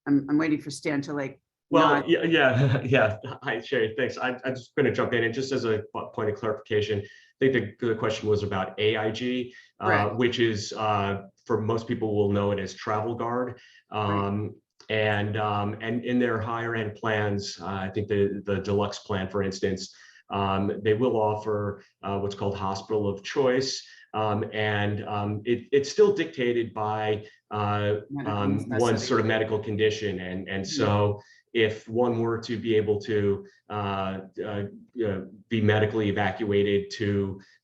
S6: I'm waiting for Stan to like.
S4: Well, yeah. Hi, Sherry. Thanks. I'm just going to jump in, and just as a point of clarification, I think the question was about AIG, which is for most people will know it as Travel Guard. And in their higher end plans, I think the deluxe plan, for instance, they will offer what's called hospital of choice. It's still dictated by one's sort of medical condition. And so if one were to be able to be medically evacuated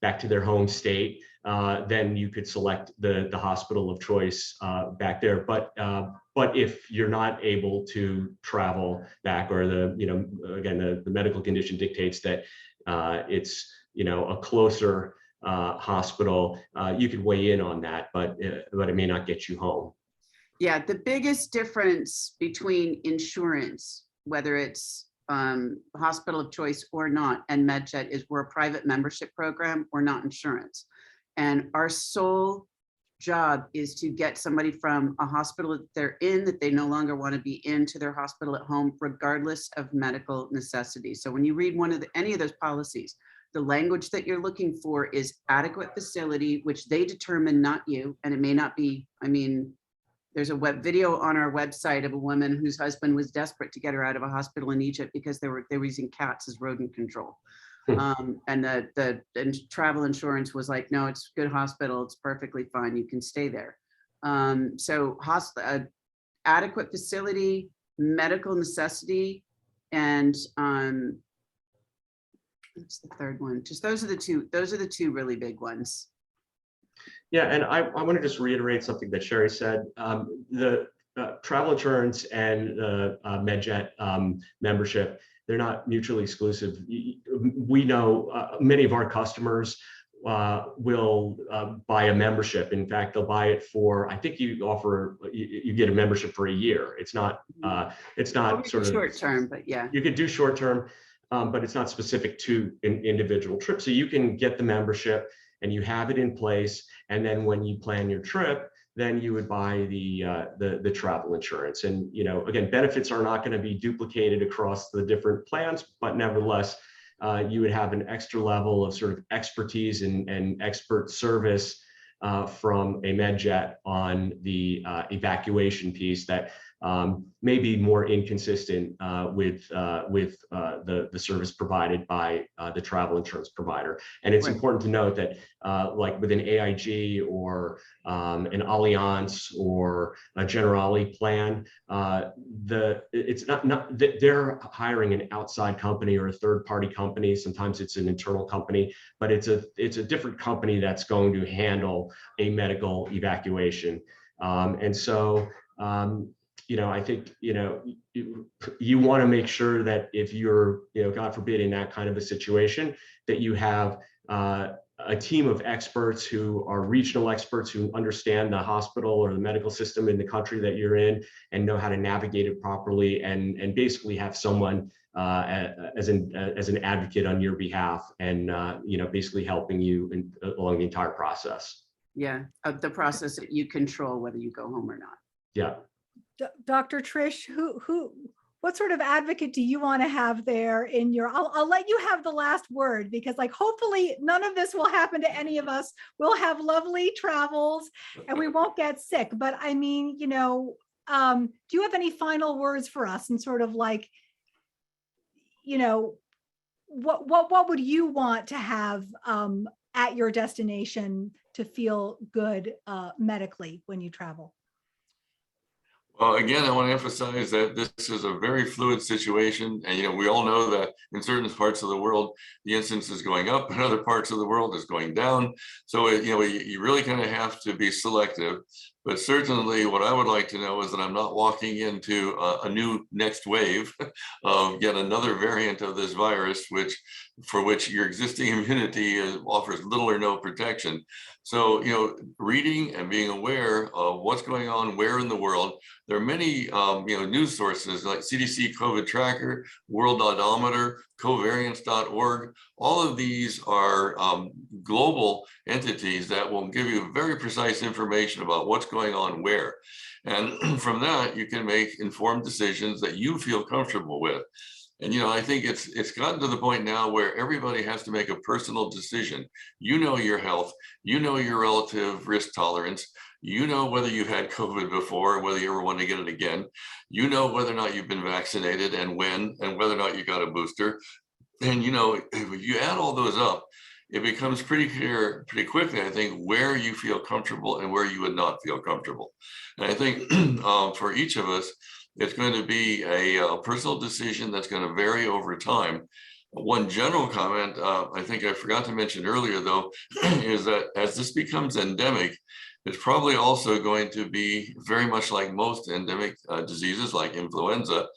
S4: back to their home state, then you could select the hospital of choice back there. But if you're not able to travel back, or the medical condition dictates that it's a closer hospital, you could weigh in on that, but it may not get you home.
S6: Yeah, the biggest difference between insurance, whether it's hospital of choice or not, and MedJet is we're a private membership program, we're not insurance. And our sole job is to get somebody from a hospital that they're in, that they no longer want to be in, to their hospital at home, regardless of medical necessity. So when you read any of those policies, the language that you're looking for is adequate facility, which they determine, not you. And it may not be, there's a web video on our website of a woman whose husband was desperate to get her out of a hospital in Egypt because they were using cats as rodent control. And the travel insurance was like, no, it's a good hospital. It's perfectly fine. You can stay there. So adequate facility, medical necessity, and what's the third one? Just those are the two really big ones.
S4: Yeah, and I want to just reiterate something that Sherry said. The travel insurance and the MedJet membership, they're not mutually exclusive. We know many of our customers will buy a membership. In fact, they'll buy it for, I think you get a membership for a year. It's not sort of
S6: short term, but yeah.
S4: You could do short term, but it's not specific to an individual trip. So you can get the membership and you have it in place. And then when you plan your trip, then you would buy the travel insurance. And, again, benefits are not going to be duplicated across the different plans, but nevertheless, you would have an extra level of sort of expertise and expert service from a MedJet on the evacuation piece that may be more inconsistent with the service provided by the travel insurance provider. And it's important to note that like with an AIG or an Allianz or a Generali plan, it's not they're hiring an outside company or a third-party company. Sometimes it's an internal company, but it's a different company that's going to handle a medical evacuation. And so I think, you want to make sure that if you're, God forbid, in that kind of a situation, that you have a team of experts who are regional experts who understand the hospital or the medical system in the country that you're in and know how to navigate it properly, and basically have someone as an advocate on your behalf, and basically helping you along the entire process.
S6: Yeah, the process that you control whether you go home or not.
S4: Yeah.
S1: Dr. Trish, what sort of advocate do you want to have there in your, I'll let you have the last word, because hopefully none of this will happen to any of us. We'll have lovely travels and we won't get sick. But do you have any final words for us, and sort of what would you want to have at your destination to feel good medically when you travel?
S5: Well, again, I want to emphasize that this is a very fluid situation. And, we all know that in certain parts of the world, the incidence is going up, and other parts of the world is going down. So, you really kind of have to be selective. But certainly what I would like to know is that I'm not walking into a new next wave of yet another variant of this virus, for which your existing immunity offers little or no protection. So, reading and being aware of what's going on where in the world. There are many, news sources like CDC COVID Tracker, World Odometer, covariance.org. All of these are global entities that will give you very precise information about what's going on where. And from that, you can make informed decisions that you feel comfortable with. And, I think it's gotten to the point now where everybody has to make a personal decision. You know your health, you know your relative risk tolerance, you know whether you've had COVID before, whether you ever want to get it again, you know whether or not you've been vaccinated and when, and whether or not you got a booster. And, if you add all those up, it becomes pretty clear pretty quickly, I think, where you feel comfortable and where you would not feel comfortable. And I think for each of us, it's going to be a personal decision that's going to vary over time. One general comment, I think I forgot to mention earlier, though, is that as this becomes endemic, it's probably also going to be very much like most endemic diseases like influenza.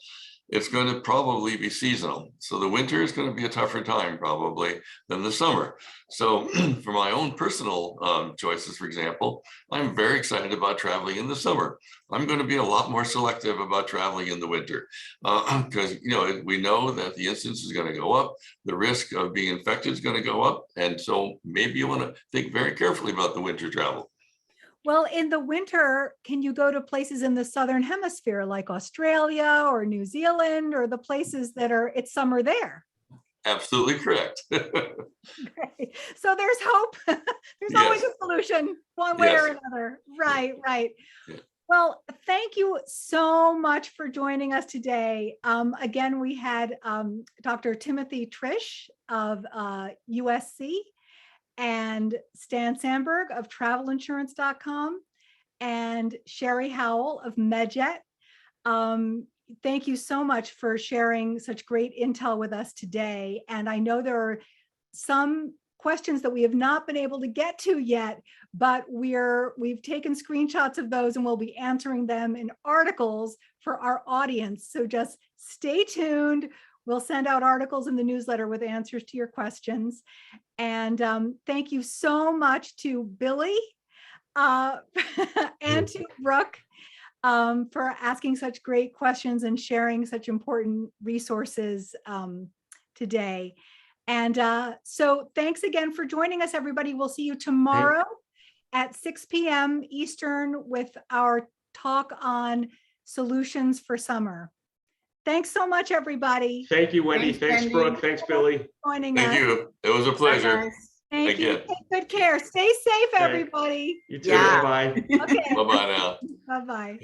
S5: It's going to probably be seasonal. So the winter is going to be a tougher time probably than the summer. So for my own personal choices, for example, I'm very excited about traveling in the summer. I'm going to be a lot more selective about traveling in the winter because, we know that the incidence is going to go up. The risk of being infected is going to go up. And so maybe you want to think very carefully about the winter travel.
S1: Well, in the winter, can you go to places in the Southern Hemisphere like Australia or New Zealand or the places that it's summer there?
S5: Absolutely correct.
S1: Great. So there's hope. There's always a solution one way or another. Right. Yeah. Well, thank you so much for joining us today. Again, we had Dr. Timothy Trish of USC, and Stan Sandberg of travelinsurance.com, and Sherry Howell of MedJet. Thank you so much for sharing such great intel with us today. And I know there are some questions that we have not been able to get to yet, but we've taken screenshots of those and we'll be answering them in articles for our audience. So just stay tuned. We'll send out articles in the newsletter with answers to your questions. And thank you so much to Billy and to Brooke for asking such great questions and sharing such important resources today. And so thanks again for joining us, everybody. We'll see you tomorrow at 6 p.m. Eastern with our talk on solutions for summer. Thanks so much, everybody.
S4: Thank you, Wendy. Thanks Brooke. Thanks, Billy.
S1: Joining
S5: Thank
S1: us.
S5: you. It was a pleasure.
S1: Thank you. Take good care. Stay safe, everybody.
S4: You too. Bye-bye.
S1: Okay.
S5: Bye-bye now.
S1: Bye-bye.